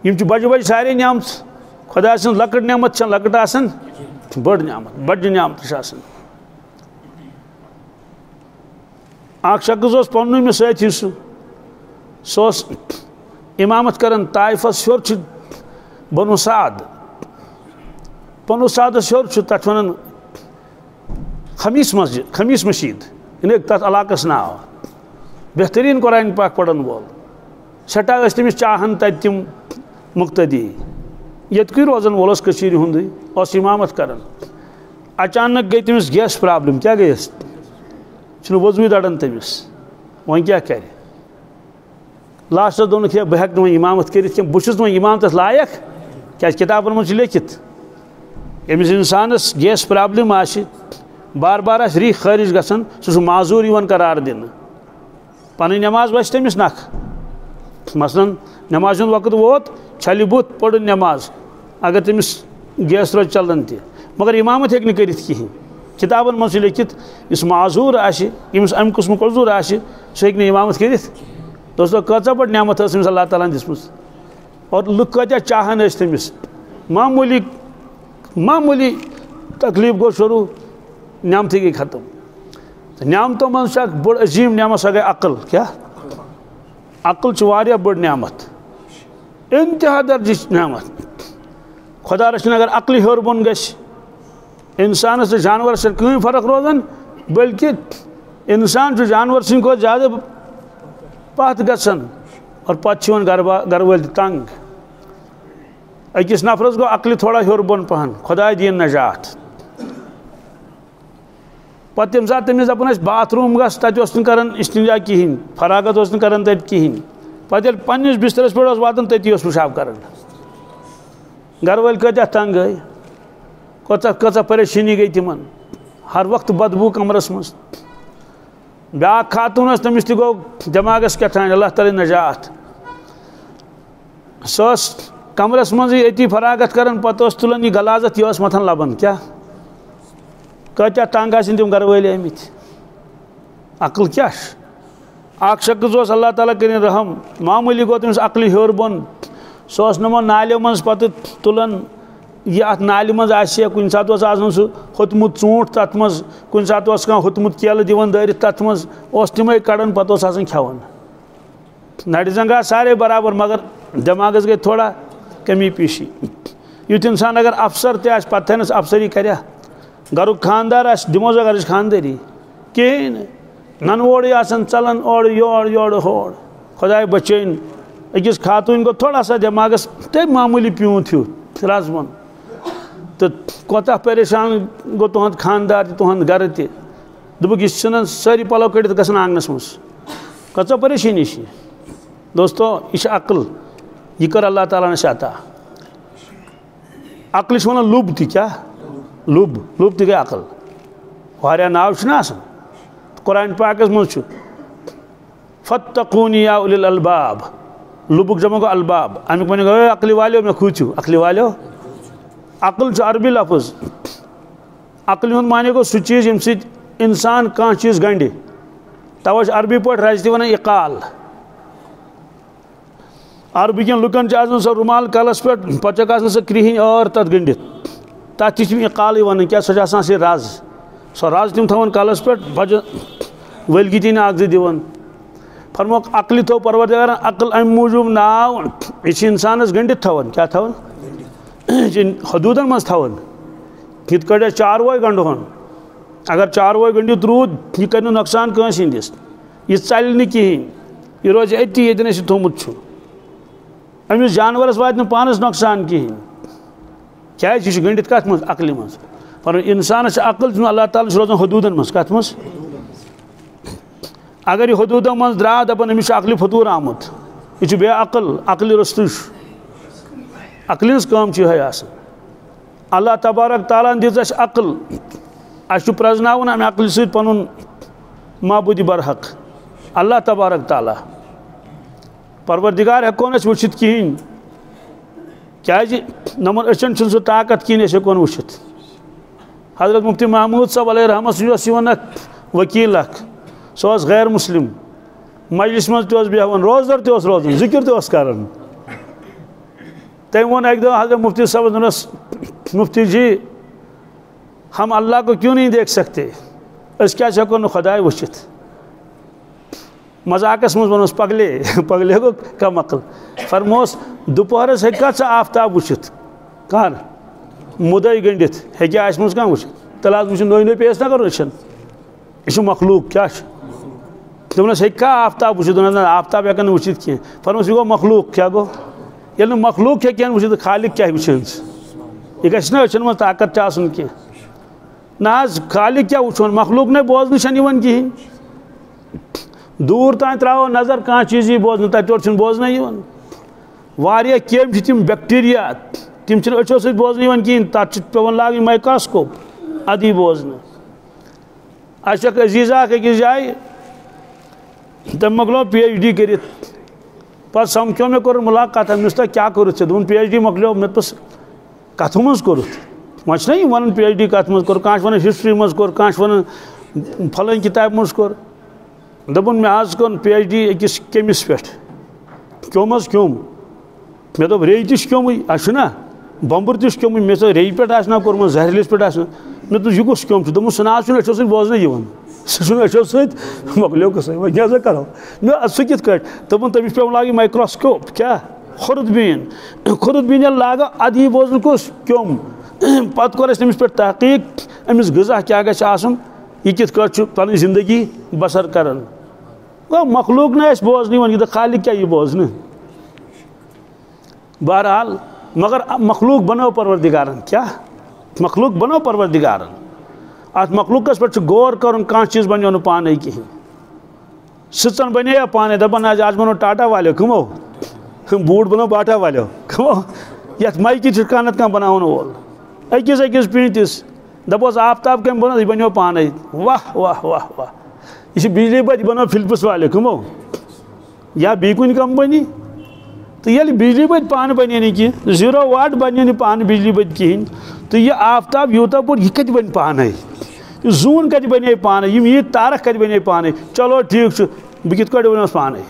یِم چھِ بجہِ بجہِ سارے نعمژٕ خۄداے سٕنٛز لۄکٕٹ نعمت چھنہٕ لۄکٕٹ آسان بٔڑ نعمت بجہِ نعمتہٕ چھِ آسان اکھ شخص اوس پننُے مےٚ سٲتھی سُہ اوس امامت کران طائفس ہیوٚر چھُ بنو سعد ہیوٚر چھُ تتھ ونان خمیٖس مسجد خمیٖس مشیٖد یعنی تتھ علاقس ناو بہتریٖن قرآن پاک پرن وول سٮ۪ٹھاہ ٲسۍ تٔمِس چاہان تتہِ تِم مُقتدی ییٚتکُے روزن وول اوس کٔشیٖرِ ہُنٛدُے اوس امامت کران اچانک گٔے تٔمِس گیس پرابلم کیٛاہ گٔیس چھُنہٕ وضوٗے دڑان تٔمِس وۄنۍ کیٛاہ کرِ لاسٹس دوٚپنکھ ہے بہٕ ہٮ۪کہٕ نہٕ وۄنۍ امامت کٔرِتھ کینٛہہ بہٕ چھُس نہٕ وۄنۍ امامتس لایق کیٛازِ کِتابن منٛز چھُ لیکھِتھ ییٚمِس انسانس گیس پرابلم آسہِ بار بار آسہِ ریٖح خٲرج گژھان سُہ چھُ معذوٗر یِوان قرار دِنہٕ پنٕنۍ نٮ۪ماز وسہِ تٔمِس نکھٕ مثلاً نٮ۪مازِ ہُنٛد وقت ووت چھلہِ بُتھ پٔرٕن نٮ۪ماز اگر تٔمِس گیس روزِ چلان تہِ مگر امامت ہیٚکہِ نہٕ کٔرِتھ کِہیٖنۍ کِتابن منٛز چھُ لیکھِتھ یُس معذوٗر آسہِ ییٚمِس امہِ قٕسمُک عذر آسہِ سُہ ہیٚکہِ نہٕ امامت کٔرِتھ دوستو کۭژاہ بٔڑ نعمت ٲس أمِس اللہ تعالیٰ ہن دِژمٕژ اور لُکھ کۭتیاہ چاہان ٲسۍ تٔمِس معموٗلی تکلیٖف گوٚو شروٗع نعمتٕے گٔے ختم تہٕ نعمتو منٛز چھِ اکھ بٔڑ عظیٖم نعمت سۄ گٔے عقل کیٛاہ عقل چھِ واریاہ بٔڑ نعمت انتہا درجٕچ نعمت خۄدا رٔچھِنۍ اگر عقلہِ ہیوٚر بۄن گژھِ انسانس تہٕ جانورس چھنہٕ کٕہٕنۍ فرق روزان بلکہِ انسان چھُ جانور سٕنٛدِ کھۄتہٕ زیادٕ پتھ گژھان اور پتہٕ چھِ یِوان گرٕ وٲلۍ تہِ تنگ أکِس نفرس گوٚو عقلہِ تھوڑا ہیوٚر بۄن پہن خۄداے دِیِن نجات پتہٕ تمہِ ساتہٕ تٔمِس دپان ٲسۍ باتھ روٗم گژھ تتہِ اوس نہٕ کران استنجا کہیٖنۍ فراغت اوس نہٕ کران تتہِ کہیٖنۍ پتہٕ ییٚلہِ پننِس بسترس پٮ۪ٹھ اوس واتان تٔتی اوس پِشاب کران گرٕ وٲلۍ کۭتیاہ تنگ گٔے کۭژاہ پریشٲنی گٔے تِمن ہر وقتہٕ بدبوٗ کمرس منٛز بیٛاکھ خاتوٗن ٲس تٔمِس تہِ گوٚو دٮ۪ماغس کیٛاہ اللہ تعالیٰ نجات سۄ ٲس کمرس منٛزٕے أتی فراغت کران پتہٕ اوس تُلان یہِ غلازت یہِ ٲس متھان لبن کیٛاہ کۭتیاہ تنگ آسن تِم گرٕ وٲلۍ آمٕتۍ عقل کیٛاہ چھِ اکھ شخص اوس اللہ تعالیٰ کٔرِنۍ رحم معموٗلی گوٚو تٔمِس عقلہِ ہیوٚر بۄن سُہ اوس نِمو نالیو منٛز پتہٕ تُلان یہِ اتھ نالہِ منٛز آسہِ ہا کُنہِ ساتہٕ اوس آسان سُہ ہوٚتمُت ژوٗنٛٹھ تتھ منٛز کُنہِ ساتہٕ اوس کانٛہہ ہوٚتمُت کیلہٕ دِوان دٲرِتھ تتھ منٛز اوس تِمے کڑان پتہٕ اوس آسان کھٮ۪وان نرِ زنٛگ آسہٕ سارے برابر مگر دٮ۪ماغس گٔے تھوڑا کمی پیٖشی یُتھ انسان اگر افسر تہِ آسہِ پتہٕ تھاینس افسری کریا گرُک خانٛدار آسہِ دِموس گرٕچ خانٛدٲری کِہیٖنۍ نہٕ ننہٕ وورٕے آسان ژلان اورٕ یورٕ ہور خۄداے بچٲیِن أکِس خاتوٗنۍ گوٚو تھوڑا سا دٮ۪ماغس تٔمۍ معموٗلی پیوٗنٛت ہیوٗ رزوُن تہٕ کوتاہ پریشان گوٚو تُہُنٛد خانٛدار تہِ تُہُنٛد گرٕ تہِ دوٚپُکھ یہِ ژھٕنان سٲری پلو کٔڑِتھ گژھان آنٛگنس منٛز کۭژاہ پریشٲنی چھِ دوستو یہِ چھِ عقل یہِ کٔر اللہ تعالیٰ ہن اَسہِ عطا عقلہِ چھِ ونان لُب تہِ کیٛاہ لُب تہِ گٔے عقل واریاہ ناو چھُنہ آسان قرآن پاکس منٛز چھُ فَاتَّقُونِی یا اُولی الْأَلْباب لُبُک جمع گوٚو الباب امیُک معنی گوٚو عقلہِ والیو مےٚ کھوٗژِو عقلہِ والیو عقل چھُ عربی لفظ عقلہِ ہُنٛد معنی گوٚو سُہ چیٖز ییٚمہِ سۭتۍ انسان کانٛہہ چیٖز گنٛڈِ توے چھِ عربی پٲٹھۍ رزِ تہِ ونان اِقال عربکین لکن سو رومال کلس پہ پہ سو کرہن ار تک گنڈت تک تھی قالے ون کیا سو سی رز سو رز تم تھوان کلس پہ بجہ ولگی تی اک زٕ دِوان فرموک عقل تھو پروردگار عقل ام موجوب ناو یہ انسانس گنڈت تھوان کیا تھوان حدودن مز تھوان یت کڑ چاروے گنڈہن اگر چاروے گنڈت رود یہ کر نقصان کنس ہندس یہ ژلہِ نہٕ کہین یہ روز اتی یتن اس تھومت امس جانورس وات پانس نقصان کہین کیا یہ گنڈت کت مز عقل مز پر انسانس عقل اللہ تعالیٰ روزان حدودن مز کت مز اگر یہ حدودن مز درا دپان امس عقل فطور آمت یہ بے عقل رست عقل ہز کام یہ آسان اللہ تبارک تعالیٰ دِژ اَسہِ عقل اَسہِ چھُ پرٛزناوُن امہِ عقلہِ سۭتۍ پنُن معبوٗدِ برحق اللہ تبارک تعالیٰ پروردگار ہیٚکو نہٕ أسۍ وٕچھِتھ کِہیٖنۍ کیٛازِ نمن أچھن چھُنہٕ سُہ طاقت کِہیٖنۍ أسۍ ہیٚکو نہٕ وٕچھِتھ حضرت مفتی محموٗد صٲب علیہ رحمت سُہ اوس یِوان اکھ ؤکیٖل اکھ سُہ اوس غیر مسلم مجلس منٛز تہِ اوس بیٚہوان روزدر تہِ اوس روزان ذِکر تہِ اوس کران تٔمۍ ووٚن اکہِ دۄہ حضرت مفتی صٲبس دوٚپنس مفتی جی ہم اللہ کو کیوں نہیں دیکھ سکتے اس کیا ہیٚکو نہٕ خۄداے وٕچھِتھ مذاقس منٛز ووٚنُس پگلے گوٚو کم عقل فرموس دُپہرس ہیٚکہِ ژٕ آفتاب وٕچھِتھ کر مُدعے گٔنڈِتھ ہیٚکیٛاہ اَسہِ منٛز کانٛہہ وٕچھِتھ تیٚلہِ حظ وٕچھُن نٔے پیش نہ کرُن أچھن یہ چھُ مخلوق کیٛاہ چھُ دوٚپنس ہیٚکہِ آفتاب وٕچھِتھ دوٚپنس نہ آفتاب ہیٚکن نہٕ وٕچھِتھ کینٛہہ فرموس یہِ گوٚو مخلوق کیٛاہ گوٚو ییٚلہِ نہٕ مخلوق ہیٚکہِ ہن وٕچھِتھ خالق کیٛاہ وٕچھن یہ گژھِ نہٕ أچھن منٛز طاقت تہِ آسُن کینٛہہ نہ حظ خالق کیٛاہ وٕچھون مخلوق نے بوزنہٕ چھنہٕ یِوان کِہیٖنۍ دوٗر تام ترٛاوو نظر کانٛہہ چیٖز یی بوزنہٕ تتہِ تورٕ چھُنہٕ بوزنَے یِوان واریاہ کیٚمۍ چھِ تِم بیکٹیریا تِم چھِنہٕ أچھو سۭتۍ بوزنہٕ یِوان کِہیٖنۍ تتھ چھِ پیٚوان لاگٕنۍ مایکراسکوپ ادٕ یی بوزنہٕ اَسہِ چھُ اکھ عزیٖزا اکھ أکِس جایہِ تٔمۍ مۄکلو پی ایچ ڈی کٔرِتھ پتہٕ سمکھیو مےٚ کوٚرُن مُلاقات مےٚ ووٚنُس تۄہہِ کیٛاہ کوٚرُتھ ژےٚ دوٚپُن پی ایچ ڈی مۄکلیو مےٚ دوٚپُس کتھو منٛز کوٚرُتھ وۄنۍ چھِنہ یِم ونان پی ایچ ڈی کتھ منٛز کوٚر کانٛہہ چھُ ونان ہسٹری منٛز کوٚر کانٛہہ چھُ ونان فلٲنۍ کِتابہِ منٛز کوٚر دوٚپُن مےٚ حظ کوٚر پی ایچ ڈی أکِس کیٚمِس پٮ۪ٹھ کیوٚم حظ کیوٚم مےٚ دوٚپ ریٚیہِ تہِ چھُ کیوٚمُے اَسہِ چھُنہ بۄمبُر تہِ چھُ کیوٚمُے مےٚ دوٚپ ریٚیہِ پٮ۪ٹھ آسہِ نا کوٚرمُت زہریٖلِس پٮ۪ٹھ آسہِ مےٚ دوٚپ یہِ کُس کیوٚم چھُ دوٚپُن سُہ نہ حظ چھُنہٕ أچھو سۭتۍ بوزنہٕ یِوان سُہ چھُنہٕ أچھو سۭتۍ مۄکلیو قٕصے وۄنۍ کیٛاہ سا کرو مےٚ سُہ کِتھ کٲٹھۍ دوٚپُن تٔمِس پیٚوان لاگٕنۍ مایکروسکوپ کیٛاہ خوردبیٖن ییٚلہِ لاگو اَدٕ یی بوزنہٕ کُس کیوٚم پتہٕ کوٚر اَسہِ تٔمِس پٮ۪ٹھ تحقیٖق أمِس غذا کیٛاہ گژھِ آسُن یہِ کِتھ کٲٹھۍ چھُ پنٕنۍ زندگی بسر کران گوٚو مخلوق نہٕ اَسہِ بوزنہٕ یِوان یہِ دَپ خالق کیٛاہ یی بوزنہٕ بہرحال مگر مخلوق بنٲو پروردگارن کیٛاہ مخلوق بنٲو پروردگارن اتھ مخلوقس پٮ۪ٹھ چھُ غور کرُن کانٛہہ چیٖز بنیو نہٕ پانے کِہیٖنۍ سٕژن بنے پانے دپان آز بنو ٹاٹا والیو کٕمو بوٗٹھ بنو باٹا والیو کٕمو یتھ مایکہِ چھُ کانٛہہ نتہٕ کانٛہہ بناون وول أکِس پیٖنتِس دپوس آفتاب کٔمۍ بنوو یہِ بنیو پانے واہ واہ واہ واہ یہ چھِ بجلی بتہِ بنٲو فلپس والیو کٕمو یا بیٚیہِ کُنہِ کمپنی تہٕ ییٚلہِ بجلی بتہِ پانہٕ بنے نہٕ کینٛہہ 0 واٹ بنے نہٕ پانہٕ بجلی بتہِ کِہیٖنۍ تہٕ یہِ آفتاب یوٗتاہ بوٚڑ یہِ کتہِ بنہِ پانے یہِ زوٗن کتہِ بنے پانے یِم ییٖتۍ تارک کتہِ بنے پانے چلو ٹھیٖک چھُ بہٕ کِتھ کٲٹھۍ بنیوس پانے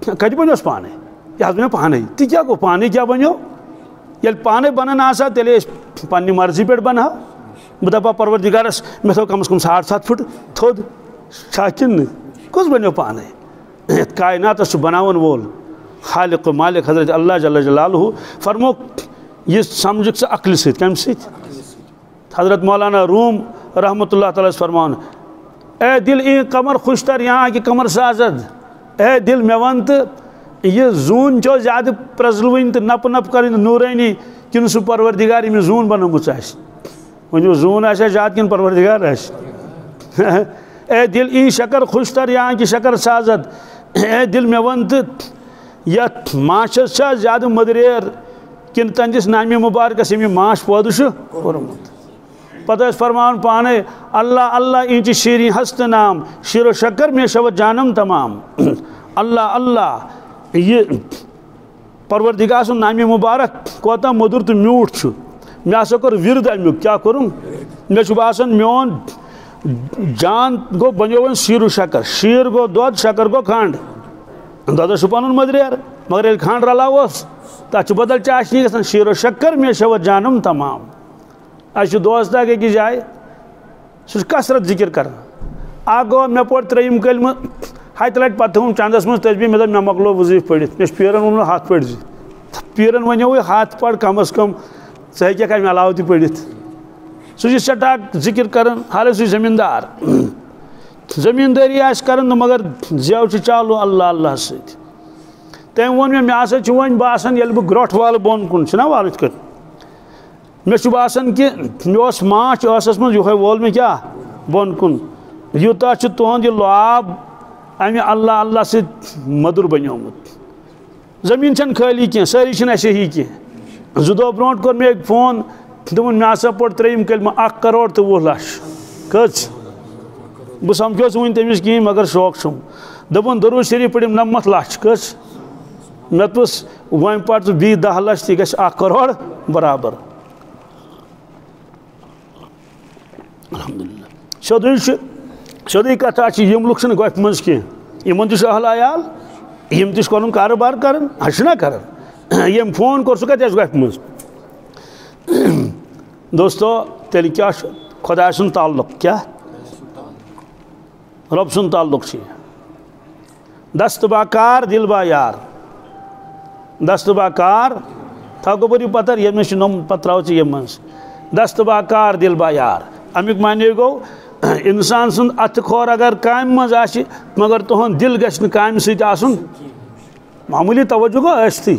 کتہِ بنیوس پانے یہِ حظ بنیو پانے تہِ کیٛاہ گوٚو پانے کیٛاہ بنیو ییٚلہِ پانے بنان آسہٕ ہا تیٚلے أسۍ پننہِ مرضی پٮ۪ٹھ بنہٕ ہاو بہٕ دپہٕ ہا پروردگارس مےٚ تھوٚو کم از کم 7.5 فُٹ تھوٚد چھا کِنہٕ نہٕ کُس بنیو پانے یتھ کائناتس چھُ بناون وول خالق و مالک حضرت اللہ جل جلالہ فرموک یہ سمجھکھ ژٕ عقلہِ سۭتۍ کمہِ سۭتۍ حضرت مولانا روم رحمۃ اللہ تعالیٰ فرمان اے دل این قمر خوشتر یہاں کہ قمر سازد اے دل مےٚ ون تہٕ یہ زوٗن چھو زیادٕ پرٛزلوٕنۍ تہٕ نپہٕ نپہٕ کرٕنۍ نوٗرٲنی کِنہٕ سُہ پروردگار ییٚمِس زوٗن بنٲومٕژ آسہِ ؤنِو زوٗن آسیا زیادٕ کِنہٕ پروردگار آسہِ اے دل این شکر خوشتر یہاں کہ شکر سازد اے دل مےٚ ون تہٕ یتھ ماچھس چھا زیادٕ مٔدریر کِنہٕ تہنٛدِس نامہِ مُبارکس ییٚمہِ ماچھ پٲدٕ چھُ کوٚرمُت پتہٕ ٲسۍ فرماوان پانے اللہ اللہ اینچہِ شیٖریں ہست نام شیر و شکر میں شود جانم تمام اللہ اللہ یہ پروردگار سُنٛد نامہِ مُبارک کوتاہ موٚدُر تہٕ میوٗٹھ چھُ مےٚ ہسا کوٚر ورد امیُک کیٛاہ کوٚرُم مےٚ چھُ باسان میون جان گوٚو بنیو وۄنۍ شیٖر و شکر شیٖر گوٚو دۄد شکر گوٚو کھنٛڈ دۄدس چھُ پنُن مٔدریر مگر ییٚلہِ کھنٛڈ رلاووس تَتھ چھُ بدل چاشنی گژھان شیٖر و شکر مےٚ شود جانم تمام اَسہِ چھُ دوست اکھ أکِس جایہِ سُہ چھُ کثرت ذِکر کران اکھ گوٚو مےٚ پوٚر 3یِم کلمہٕ ہتہِ لٹہِ پتہٕ تھوٚوُم چندس منٛز تسبیٖح مےٚ دوٚپ مےٚ مۄکلو وظیٖفہٕ پٔرِتھ مےٚ چھُ پیٖرن ووٚنمُت 100 پٔرۍ زِ پیٖرن ونیوٕے 100 پَر کم از کم ژٕ ہیٚککھ امہِ علاوٕ تہِ پٔرِتھ سُہ چھُ سٮ۪ٹھاہ ذِکر کران حالانکہِ سُہ چھُ زٔمیٖندار زٔمیٖندٲری آسہِ کران تہٕ مگر زٮ۪و چھِ چالوٗ اللہ اللہ سۭتۍ تٔمۍ ووٚن مےٚ ہسا چھُ وۄنۍ باسان ییٚلہِ بہٕ گرٛوٚٹھ والہٕ بۄن کُن چھُنہ والہٕ یِتھ کٔنۍ مےٚ چھُ باسان کہِ مےٚ اوس ماچھ ٲسَس منٛز یِہوے وول مےٚ کیٛاہ بۄن کُن یوٗتاہ چھُ تُہُنٛد یہِ لۄب امہِ اللہ اللہ سۭتۍ مٔدُر بنیومُت زٔمیٖن چھَنہٕ خٲلی کینٛہہ سٲری چھِنہٕ اَسہِ ہی کینٛہہ 2 دۄہ برونٛٹھ کوٚر مےٚ أکۍ فون دوٚپُن مےٚ ہسا پوٚر 3یِم کلمہٕ 1 کرور تہٕ 20 لچھ کٔژ بہٕ سمکھیوس وٕنہِ تٔمِس کِہیٖنۍ مگر شوق چھُم دوٚپُن درود شریٖف پٔرِم 90 لچھ کٔژ مےٚ دوٚپُس وۄنۍ پَر ژٕ بیٚیہِ 10 لچھ تہِ گژھِ 1 کرور برابر الحمدُاللہ سیوٚدُے کتھا چھِ یِم لُکھ چھِنہٕ گۄپھِ منٛز کینٛہہ یِمن تہِ چھُ اہل عیال یِم تہِ چھِ پنُن کاروبار کران ہا چھِنہ کران ییٚمۍ فون کوٚر سُہ کتہِ آسہِ گۄپھِ منٛز دوستو تیٚلہِ کیٛاہ چھُ خۄداے سُنٛد تعلق کیٛاہ رۄب سُنٛد تعلق چھُ یہِ دست با کار دل با یار دست با کار تھاو گوٚبُر یہِ پتھر ییٚمِس چھُ نوٚم پتہٕ ترٛاو ژٕ ییٚمہِ منٛز دست با کار دل با یار امیُک معنی گوٚو انسان سُنٛد اتھٕ کھور اگر کامہِ منٛز آسہِ مگر تُہُنٛد دل گژھِ نہٕ کامہِ سۭتۍ آسُن معموٗلی توجہ گوٚو ٲسۍتھٕے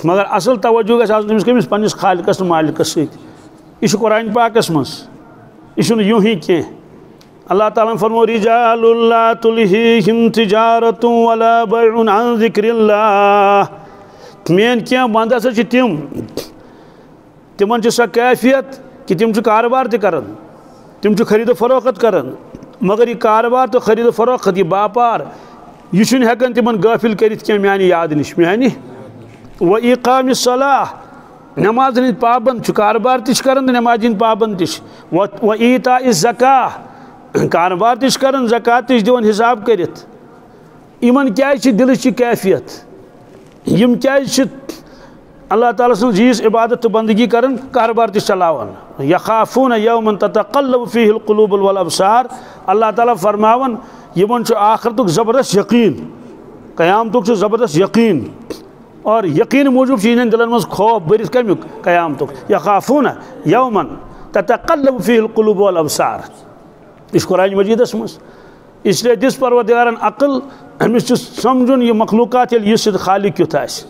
مگر اصل توجہ گژھِ آسُن تٔمِس کٔمِس پننِس خالقس تہٕ مالکس سۭتۍ یہِ چھُ قرآنِ پاکس منٛز یہِ چھُنہٕ یوٗہی کینٛہہ اللہ تعالیٰ ہن فرمو رِجالٌ لا تُلہیہم تجارۃ ولا بیع عن ذکر اللہ میٲنۍ کینٛہہ بنٛد ہسا چھِ تِمن چھِ سۄ کیفیت کہِ تِم چھِ کاربار تہِ کران تِم چھِ خرید و فروخت کران مگر یہِ کاربار تہٕ خرید و فروخت یہِ باپار یہِ چھُنہٕ ہٮ۪کان تِمن غٲفِل کٔرِتھ کینٛہہ میانہِ یادٕ نِش میانہِ و اقام الصلاۃ نٮ۪ماز ہٕنٛدۍ پابنٛد چھُ کاربار تہِ چھِ کران تہٕ نٮ۪مازِ ہٕنٛدۍ پابنٛد تہِ چھِ و ایٖتاء الزکاۃ کاربار تہِ چھِ کران زکات تہِ چھِ دِوان حساب کٔرِتھ یِمن کیازِ چھِ دِلٕچ یہِ کیفیت یِم کیازِ چھِ اللہ تعالیٰ سٕنٛز ییٖژ عبادت تہٕ بندگی کران کاربار تہِ چلاوان یخافوٗنَ یومن تتقلب فیٖہ القلوٗب والابصار اللہ تعالیٰ فرماوان یِمن چھُ آخرتُک زبردست یقیٖن قیامتُک چھُ زبردست یقیٖن اور یقیٖن موٗجوٗب چھُ یِہنٛدٮ۪ن دِلن منٛز خوف بٔرِتھ کمیُک قیامتُک یخافوٗنَ یومن تتقلب فیٖہ القلوٗب والابصار یہِ چھُ قرآنِ مجیٖدس منٛز اس لیے دِژ پروردگارن عقل أمِس چھُ سمجھُن یہِ مخلوٗقات ییٚلہِ یہِ سۭتۍ خالق کیُتھ آسہِ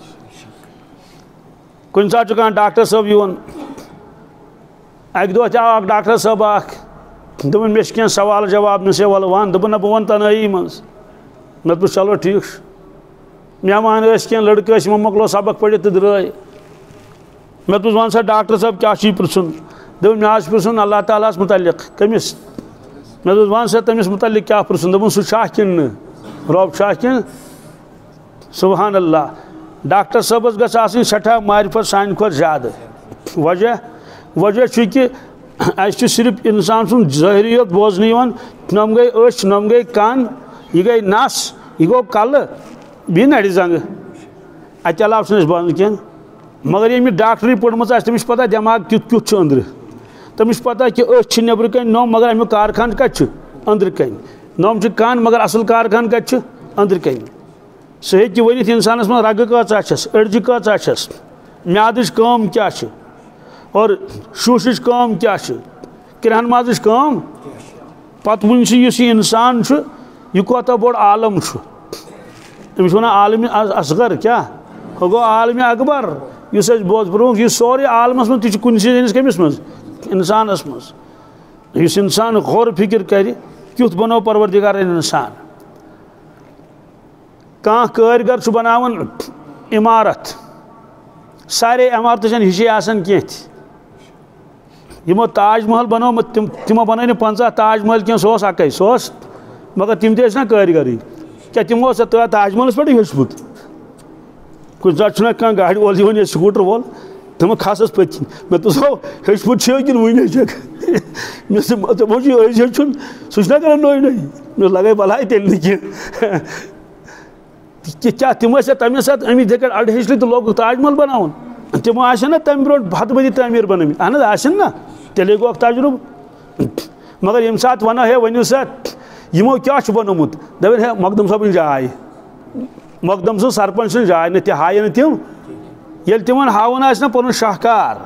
کُنہِ ساتہٕ چھُ کانٛہہ ڈاکٹر صٲب یِوان اکہِ دۄہ تہِ آو اکھ ڈاکٹر صٲب اکھ دوٚپُن مےٚ چھِ کینٛہہ سوال جواب مےٚ سے وَلہٕ وَن دوٚپُن نہ بہٕ وَنہٕ تنہٲیی منٛز مےٚ دوٚپُس چلو ٹھیٖک چھُ مہمان ٲسۍ کینٛہہ لٔڑکہٕ ٲسۍ یِمو مۄکلو سبق پٔرِتھ تہٕ درٛاے مےٚ دوٚپُس وَن سا ڈاکٹر صٲب کیٛاہ چھُے پرٛژھُن دوٚپُن مےٚ حظ چھُ پرٛژھُن اللہ تعالیٰ ہَس مُتعلق کٔمِس مےٚ دوٚپُس وَن سا تٔمِس مُتعلق کیٛاہ پرٛژھُن دوٚپُن سُہ چھا کِنہٕ نہٕ رۄب چھا کِنہٕ سبحان اللہ ڈاکٹر صٲبس گژھِ آسٕنۍ سٮ۪ٹھاہ معرفت سانہِ کھۄتہٕ زیادٕ وجہ چھُ کہِ اَسہِ چھُ صرف اِنسان سُنٛد ظٲہری یوت بوزنہٕ یِوان نۄم گٔے أچھ نۄم گٔے کن یہِ گٔے نس یہِ گوٚو کلہٕ بیٚیہِ نرِ زنٛگہٕ اَتہِ علاوٕ چھُنہٕ اَسہِ بوزنہٕ کینٛہہ مگر ییٚمہِ ڈاکٹری پٔرمٕژ آسہِ تٔمِس چھِ پتہ دٮ۪ماغ کیُتھ چھُ أنٛدرٕ تٔمِس چھِ پتہ کہِ أچھ چھِ نٮ۪برٕ کَنۍ نوٚم مگر امیُک کارخان کتہِ چھُ أنٛدرٕ کَنۍ نوٚم چھِ کن مگر اصل کارخان کتہِ چھُ أنٛدرٕ کَنۍ سُہ ہیٚکہِ ؤنِتھ انسانس منٛز رگہٕ کۭژاہ چھس أڈجہِ کۭژاہ چھس میادٕچ کٲم کیاہ چھِ اور شوشٕچ کٲم کیاہ چھِ کرٛہن مازٕچ کٲم پتہٕ وُنہِ چھُ یُس یہِ انسان چھُ یہِ کوتاہ بوٚڑ عالم چھُ أمِس چھِ وَنان عالمِ اصغر کیاہ ہُہ گوٚو عالمِ اکبر یُس اَسہِ بوز برونٛہہ یہِ سورُے عالمس منٛز تہِ چھُ کُنہِ سٕنٛدِس کٔمِس منٛز انسانس منٛز یُس انسان غور فِکر کرِ کیُتھ بنوو پروردگارن انسان کانٛہہ کٲرۍگر چھُ بناوان عمارت سارے عمارتہٕ چھنہٕ ہِشے آسان کینٛہہ تہِ یِمو تاج محل بنومُت تِمو بنٲے نہٕ 50 تاج محل کینٛہہ سُہ اوس اکے سُہ اوس مگر تِم تہِ ٲسۍ نا کٲرۍگرٕے کیٛاہ تِمو اوس تاج محلس پٮ۪ٹھٕے ہیوٚچھمُت کُنہِ ساتہٕ چھُنہ کانٛہہ گاڑِ وول یِوان یا سکوٗٹر وول دوٚپُن کھسس پٔتۍ کِنۍ مےٚ دوٚپُس ہو ہیوٚچھمُت چھُ کِنہٕ وُنہِ ہیٚچھکھ مےٚ دوٚپمو چھُ أزۍ ہیوٚچھُن سُہ چھُنہ کران نوٚے نوٚے مےٚ دوٚپ لگے بلاے تیٚلہِ نہٕ کینٛہہ کیا تم تمے سات آمت دکر اڑ ہچل تو لوگ تاج محل بناون تم آن نا تمہ برو ہتھ بری تعمیر بنمت اہن آن نا تیلے گو تجربہ مگر یم سات ونو ہے ونو سا یمو کیا بنومت دپن ہے مقدم صٲبن جاے مقدم سن سرپنچ سن جاے نہ ہائے نا تم یل تمن ہاون آس نا پن شاہکار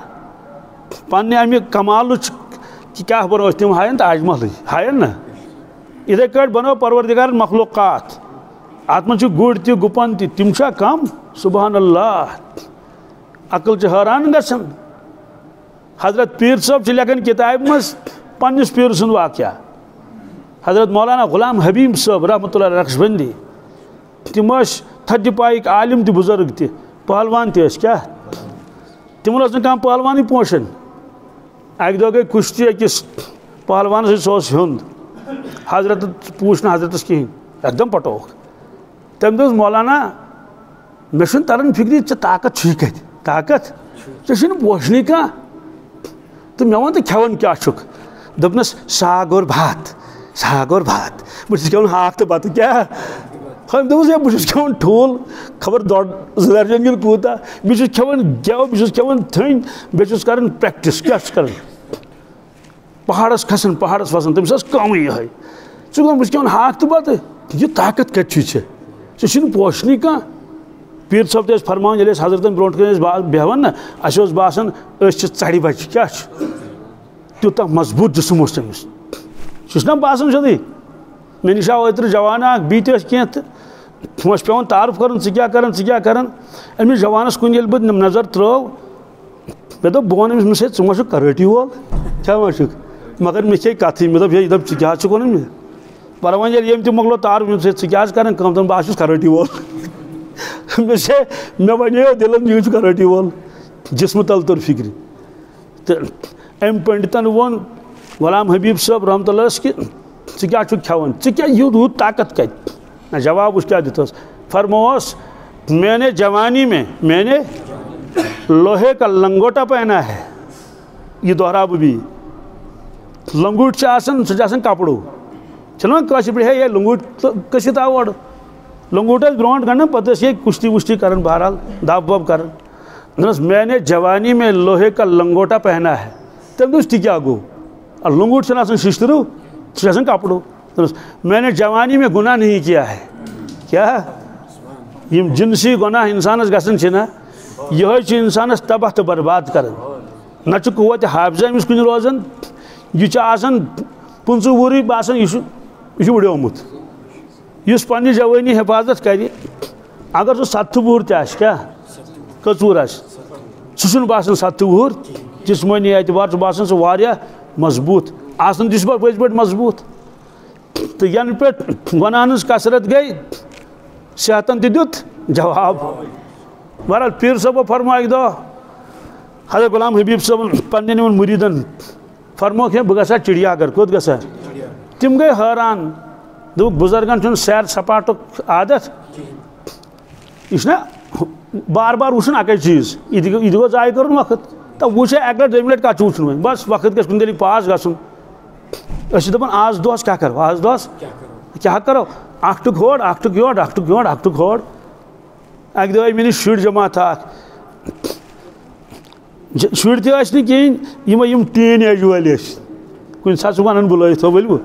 پنہ امہ کمال کیا بنو تم ہائن تاج محل ہائن نا اتھے کٹ بنو پروردگار مخلوقات ات من گڑ تہ گپن تہ تم چھا کم سبحان اللہ عقل حیران گژھان حضرت پیر صٲب لکھان کتاب مز پنس پیر سند واقعہ حضرت مولانا غلام حبیب صٲب رحمۃ اللہ رقش بندی تم تھدِ پایک عالم تہ بزرگ تہ پہلوان تہ کیا تمن نا کم پہلوانی پوشن اکہ دہ گئی کشتی اکس پہلوان سہ ہند حضرت پوچھ نا حضرتس کہین ایک دم پٹوک تم دس مولانا مے چھُنہٕ تران فکری ژےٚ طاقت چھُے کتہِ طاقت ژےٚ چھُنہٕ پوشنٕے کانٛہہ تہٕ مےٚ ووٚن تہٕ کھٮ۪وان کیٛاہ چھُکھ دوٚپنس ساگ اور بھات بہٕ چھُس کھٮ۪وان ہاکھ تہٕ بتہٕ کیٛاہ أمۍ دوٚپُس ہے بہٕ چھُس کھٮ۪وان ٹھوٗل خبر ڈۄڈ زٕ درجن کِنہٕ کوٗتاہ بیٚیہِ چھُس کھٮ۪وان گٮ۪و بیٚیہِ چھُس کھٮ۪وان تھٔنۍ بیٚیہِ چھُس کران پریکٹِس کیٛاہ چھُس کران پہاڑس کھسان پہاڑس وسان تٔمِس ٲس کٲمٕے یِہے ژٕ دَپان بہٕ چھُس کھٮ۪وان ہاکھ تہٕ بتہٕ یہِ طاقت کتہِ چھُے ژےٚ ژےٚ چھُنہٕ پوشنٕے کانٛہہ پیر صٲب تہِ ٲسۍ فرماوان ییٚلہِ أسۍ حضرتن برونٛٹھ کَنۍ ٲسۍ بیٚہوان نا اَسہِ اوس باسان أسۍ چھِ ژرِ بچہِ کیٛاہ چھُ تیوٗتاہ مضبوٗط جسم اوس تٔمِس چھُس نا باسان سیوٚدُے مےٚ نِش آو اوترٕ جوانا اکھ بیٚیہِ تہِ ٲسۍ کینٛہہ تہٕ تِمو اوس پیٚوان تعارُف کَرُن ژٕ کیٛاہ کران أمِس جوانس کُن ییٚلہِ بہٕ نظر ترٛٲو مےٚ دوٚپ بہٕ وَنہٕ أمِس ہے ژٕ ما چھُکھ کراٹی وول کیٛاہ ما چھُکھ مگر مےٚ کھے کتھٕے مےٚ دوٚپ ہے دوٚپ ژٕ کیٛاہ چھُکھ وَنان مےٚ پَرٕ وۄنۍ ییٚلہِ ییٚمۍ تہِ مۄکلو تعارُف أمِس ہے ژٕ کیٛاہ چھُکھ کران کٲم بہٕ چھُس کراٹی وول مےٚ وَنیو دِلن یہِ چھُ کراٹی وول جسمہٕ تل توٚر فِکرِ تہٕ أمۍ پنڈتن ووٚن غلام حبیب صٲب رحمتہ اللہس کہ ژٕ کیٛاہ چھُکھ کھٮ۪وان ژٕ کیٛاہ یوٗت طاقت کتہِ نہ جواب وٕچھ کیٛاہ دِتُس فرمووس میں نے جوانی میں میں نے لوہے کا لنگوٹا پہنا ہے یہ دوہراو بہٕ بیٚیہِ لنگوٹ چھُ آسان سُہ چھُ آسان کپرو چھُنہ وۄنۍ کٲشِر پٲٹھۍ ہے یہ لنگوٹ کٔسِتھ آو اورٕ لنگوٹ ٲسۍ برونٛٹھ گنٛڈان پتہٕ ٲسۍ یہِ کُشتی وُشتی کران بہرحال دب وب کران دوٚپنس میں نے جوانی میں لوہے کا لنگوٹا پہنا ہے تٔمۍ دوٚپُس تہِ کیٛاہ گوٚو لنگوٹ چھُنہٕ آسان شِشتٕروٗ سُہ چھُ آسان کپرو دوٚپنس میں نے جوانی میں گناہ نہیں کیا ہے کیٛاہ یم جنسی گۄناہ انسانس گژھان چھِ نا یِہوے چھُ انسانس تباہ تہٕ برباد کران نہ چھُ قوتِ حافظہ أمِس کُنہِ روزان یہِ چھُ آسان 15 وُہرٕے باسان یہِ چھُ وُڈیومُت یُس پننہِ جوٲنی حفاظت کرِ اگر سُہ 70 وُہُر تہِ آسہِ کیٛاہ کٔژوُر آسہِ سُہ چھُنہٕ باسان 70 وُہُر جسمٲنی اعتبار چھُ باسان سُہ واریاہ مضبوٗط آسان تہِ چھُ پتہٕ پٔزۍ پٲٹھۍ مضبوٗط تہٕ ینہٕ پٮ۪ٹھ گۄناہن ہٕنٛز کثرت گٔے صحتن تہِ دیُت جواب بہرحال پیٖر صٲبو فرموو اکہِ دۄہ حضرت غلام حبیب صٲبن پننٮ۪ن یِمن مُریٖدن فرمووُکھ ہے بہٕ گژھٕ ہا چڑیا گر کوٚت گژھٕ ہا تِم گٔے حٲران دوٚپُکھ بُزرگن چھُنہٕ سیر سپاٹُک عادت یہِ چھُنہ بار بار وٕچھُن اکے چیٖز یہِ تہِ گوٚو ضایہِ کوٚرُن وقت تہٕ وٕچھ اکہِ لٹہِ دوٚیمہِ لٹہِ کتھ چھُ وٕچھُن وۄنۍ بس وقت گژھِ کُنہِ طریٖقہٕ پاس گژھُن أسۍ چھِ دپان آز دۄہس کیٛاہ کرو آز دۄہس کیٛاہ کرو اکھ ٹُک ہور اکھ ٹُک یور اکھ ٹُک یور اکھ ٹُک ہور اکہِ دۄہ آیہِ مےٚ نِش شُرۍ جماعت اکھ شُرۍ تہِ ٲسۍ نہٕ کِہیٖنۍ یِمے یِم ٹیٖن ایج وٲلۍ ٲسۍ کُنہِ ساتہٕ چھُ ونان بُلٲیِتھ ہو ؤلۍ بہٕ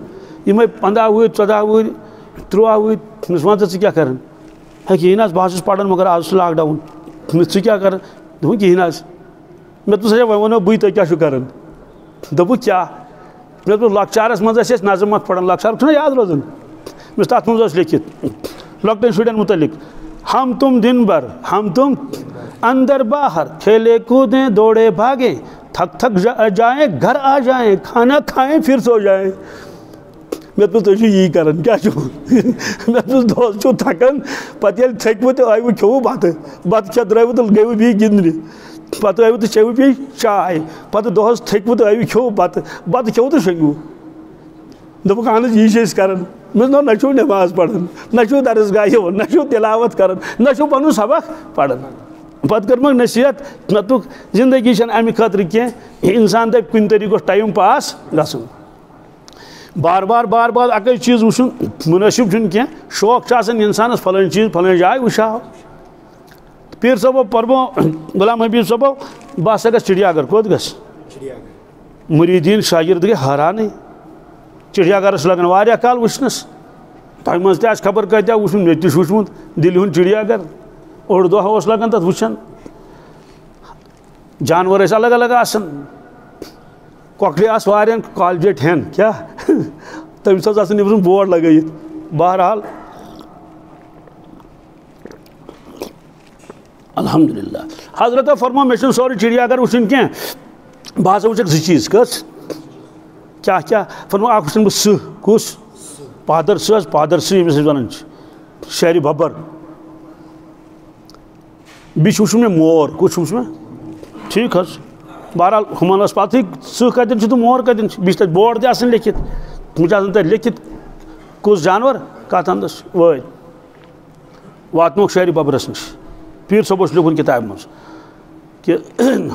یِمے 15 وُہٕرۍ 14 وُہٕرۍ 13 وُہٕرۍ تٔمِس وَن ژٕ کیٛاہ کران ہے کِہیٖنۍ حظ بہٕ حظ چھُس پران مگر آز چھُ لاک ڈاوُن دوٚپمَس ژٕ کیٛاہ کران دوٚپُن کِہیٖنۍ حظ مےٚ دوٚپُس اچھا وۄنۍ وَنو بٕے تُہۍ کیٛاہ چھُو کران دوٚپُکھ کیٛاہ مےٚ دوٚپُس لۄکچارَس منٛز ٲسۍ أسۍ نظم اکھ پران لۄکچارُک چھُنہ یاد روزان مےٚ تَتھ منٛز اوس لیکھِتھ لۄکٹٮ۪ن شُرٮ۪ن مُتعلق ہم تم دن بھر ہم تم اندر باہر کھیلے کودیں دوڑے بھاگے تھک جائیں گھر آ جائیں کھانا کھائیں پھر سو جائیں مےٚ دوٚپُس تُہۍ چھِو یی کران کیٛاہ چھُو مےٚ دوٚپُس دۄہس چھُو تھکان پتہٕ ییٚلہِ تھٔکوٕ تہٕ ٲیوٕ کھیوٚوٕ بتہٕ کھٮ۪تھ درٛٲیوٕ تہٕ گٔیوٕ بیٚیہِ گِنٛدنہِ پتہٕ ٲیوٕ تہٕ چیٚوٕ بیٚیہِ چاے پتہٕ دۄہس تھٔکوٕ تہٕ ٲیوٕ کھیوٚوٕ بتہٕ کھیوٚوٕ تہٕ شۄنٛگوٕ دوٚپُکھ اہن حظ یی چھِ أسۍ کران مےٚ دوٚپ نہ چھُو نٮ۪ماز پران نہ چھُو درس گاہ یِوان نہ چھُو تِلاوت کران نہ چھُو پنُن سبق پران پتہٕ کٔرمَکھ نصیحت مےٚ دوٚپُکھ زندگی چھنہٕ امہِ خٲطرٕ کینٛہہ انسان دپہِ کُنہِ طریٖقہٕ گوٚژھ ٹایم پاس گژھُن بار بار اکی چیز وچن مناسب چھن کی شوق آسان انسانس فلان چیز فلان جائے وچھاو پیر صاحبو پربو غلام حبیب صاحبو بس گھس چڑیا گھر کوت گھس مریدین شاگرد گئی حیران چڑیا گھرس لگان واریاہ کال وچھنس تہ مز تہ خبر کتیا وچھن مے تہ وچھمت دلہِ ہُنٛد چڑیا گھر اوٚڑ دۄہ اوس لگان تتھ وچھان جانور ٲسۍ الگ الگ آسان کۄکرِ آسہٕ واریاہن کالجٹ ہٮ۪ن کیٛاہ تٔمِس اوس آسان نیٚبرِم بورڈ لگٲیِتھ بہرحال الحمدللہ حضرتو فرمو مےٚ چھُنہٕ سورُے چڑیا گھر وٕچھُن کینٛہہ بہٕ ہسا وٕچھکھ زٕ چیٖز کٔژ کیٛاہ فرمو اکھ وٕچھن بہٕ سٕہہ کُس پادر سٕہہ حظ پادر سٕہہ ییٚمِس أسۍ وَنان چھِ شہرِ ببر بیٚیہِ چھُ وٕچھُن مےٚ مور کُس چھُ وٕچھُن مےٚ ٹھیٖک حظ بہرحال ہُمن ٲس پتہٕے سٕہہ کتٮ۪ن چھُ تہٕ مور کتٮ۪ن چھُ بیٚیہِ چھُ تتہِ بورڈ تہِ آسان لیکھِتھ تِم چھِ آسان تتہِ لیکھِتھ کُس جانور کتھ انٛدس وٲتۍ واتنوکھ شہرِ ببرس نِش پیٖر صٲب اوس لیکھُن کِتابہِ منٛز کہ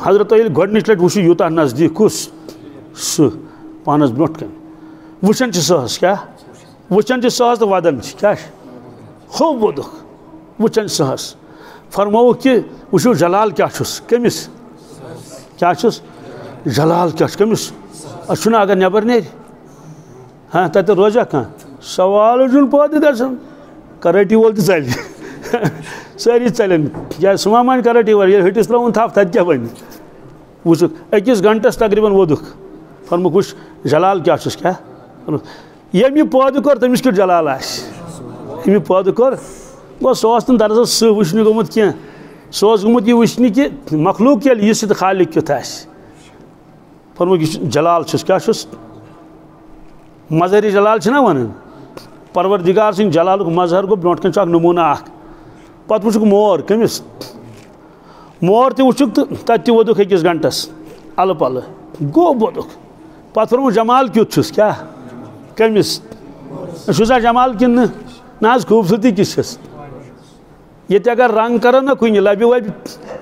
حضرتو ییٚلہِ گۄڈنِچ لٹہِ وٕچھِو یوٗتاہ نزدیٖک کُس سٕہہ پانس برونٛٹھ کَنۍ وٕچھان چھِ سٕہس کیٛاہ وٕچھان چھِ سٕہس تہٕ ودان چھِ کیٛاہ چھِ خوب ووٚدُکھ وٕچھان سٕہس فرمووُکھ کہ وٕچھِو جلال کیٛاہ چھُس کٔمِس کیٛاہ چھُس جلال کیٛاہ چھُ کٔمِس اَسہِ چھُنہ اگر نٮ۪بر نیرِ ہاں تتہِ روزیا کانٛہہ سوالٕے چھُنہٕ پٲدٕ گژھان کراٹی وول تہِ ژلہِ سٲری ژلن کیٛازِ سُہ ما مانہِ کراٹی وول ییٚلہِ ہٹِس ترٛاوُن تھپھ تتہِ کیٛاہ بنہِ وٕچھُکھ أکِس گنٹس تقریٖباً ووٚدُکھ فرموکھ وٕچھ جلال کیٛاہ چھُس کیٛاہ ییٚمۍ یہِ پٲدٕ کوٚر تٔمِس کیُتھ جلال آسہِ ییٚمۍ یہِ پٲدٕ کوٚر گوٚو سُہ اوس نہٕ دراصل سٕہہ وٕچھنہِ گوٚمُت کینٛہہ سُہ اوس گوٚمُت یہِ وٕچھنہِ کہ مخلوق ییٚلہِ یہِ تہٕ خالق کیُتھ آسہِ فرموکھ یہِ چھُ جلال چھُس کیٛاہ چھُس مظہرِ جلال چھِنہ وَنان پروردِگار سٕنٛدِ جلالُک مظہر گوٚو برونٛٹھ کَنۍ چھُ اکھ نموٗنہ اکھ پتہٕ وٕچھُکھ مور کٔمِس مور تہِ وٕچھُکھ تہٕ تتہِ تہِ ووٚدُکھ أکِس گنٹس الہٕ پلہٕ گوٚو ووٚدُکھ پتہٕ فرموکھ جمال کیُتھ چھُس کیٛاہ کٔمِس چھُسا جمال کِنہٕ نہ حظ خوٗبصوٗرتی کِژھ چھس ییٚتہِ اگر رنٛگ کرو نہ کُنہِ لبہِ وبہِ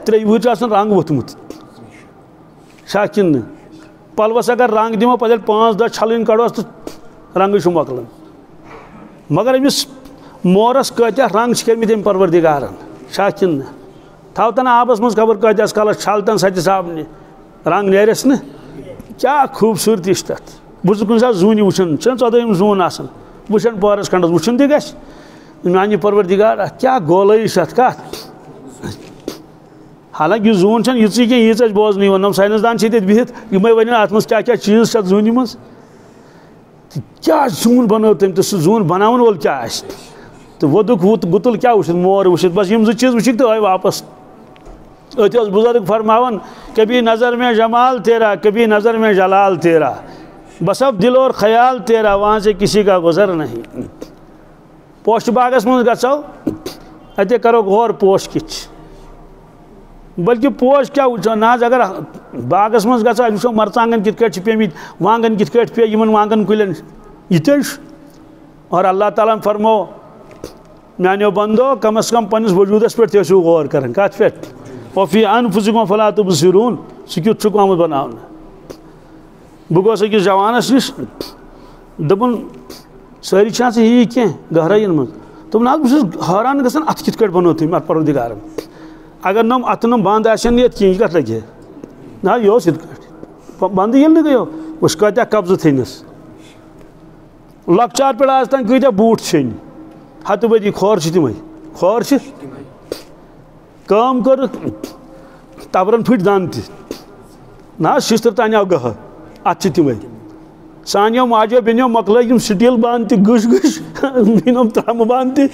ترٛیٚیہِ وُہٕرۍ چھُ آسان رنٛگ ووٚتھمُت چھا کِنہٕ پلوس اگر رنٛگ دِمو پتہٕ ییٚلہِ 5 دۄہ چھلٕنۍ کڑوس تہٕ رنٛگٕے چھُ مۄکلان مگر أمِس مورس کۭتیاہ رنٛگ چھِ کٔرمٕتۍ أمۍ پروردِگارن چھا کِنہٕ تھاوتن آبس منٛز خبر کۭتِس کالس چھلتن ستہِ صابنہِ رنٛگ نیرٮ۪س نہٕ کیٛاہ خوٗبصوٗرتی چھِ تتھ بہٕ چھُس کُنہِ ساتہٕ زوٗنہِ وٕچھان چھُنہ 14 زوٗن آسان وٕچھان پورس کھنڈس وٕچھُن تہِ گژھِ میانہِ پروردِگار کیٛاہ گولٲیی چھِ اتھ کتھ حالانکہِ یہِ زوٗن چھنہٕ یِژٕے کینٛہہ ییٖژ اَسہِ بوزنہٕ یِوان یِم ساینسدان چھِ ییٚتہِ بِہِتھ یِمے ونن اتھ منٛز کیٛاہ کیٛاہ چیٖز چھِ اتھ زوٗنہِ منٛز کیٛاہ زوٗن بنٲو تٔمۍ تہٕ سُہ زوٗن بناون وول کیٛاہ آسہِ تہٕ ووٚدُکھ گُتُل کیٛاہ وٕچھِتھ مور وٕچھِتھ بس یِم 2 چیٖز وٕچھِکھ تہٕ آے واپس أتھۍ اوس بُزرگ فرماوان کبھی نظر میں جمال تیرا کبھی نظر میں جلال تیرا بس اب دل اور خیال تیرا وہاں سے کسی کا گزر نہیں پوشہِ باغس منٛز گژھو اتے کرو غور پوش کِتھ چھِ بلکہِ پوش کیٛاہ وٕچھو نہ حظ اگر باغس منٛز گژھو أسۍ وٕچھو مرژانٛگن کِتھ کٲٹھۍ چھِ پیٚمٕتۍ وانٛگن کِتھ کٲٹھۍ پیٚیہِ یِمن وانٛگن کُلٮ۪ن یہِ تہِ چھُ اور اللہ تعالیٰ ہن فرمو میانیو بندو کم از کم پننس وجوٗدس پٮ۪ٹھ تہِ ٲسِو غور کران کتھ پٮ۪ٹھ وفی انفسکم فلا تبصرون سُہ کیُتھ چھُکھ آمُت بناونہٕ بہٕ گوس أکِس جوانس نِش دوٚپُن سٲری چھِ آسان یی کینٛہہ گہرٲیین منٛز دوٚپُن حظ بہٕ چھُس حٲران گژھان اتھ کِتھ کٲٹھۍ بنوو تٔمۍ اتھ پروردِگارن اگر نہٕ اتھٕ نہٕ بنٛد آسن یتھ کینٛہہ یہِ کتھ لگہِ ہے نہ حظ یہِ اوس یِتھ کٲٹھۍ بنٛدٕے ییٚلہِ نہٕ گٔیو وٕچھ کۭتیاہ قبضہٕ تھٲینس لۄکچار پٮ۪ٹھ آز تام کۭتیاہ بوٗٹھ چھٔنۍ ہتہٕ بٔدی کھۄر چھِ تِمے کھۄر چھِ کٲم کٔرٕکھ تبرن پھٕٹۍ دنٛد تہِ نہ حظ شِشتٕر تانۍ آو گٔہہ اتھ چھِ تِمے سانیو ماجیو بیٚنیو مۄکلٲے یِم سٹیٖل بانہٕ تہِ گٔش گٔش بیٚنِم ترامہٕ بانہٕ تہِ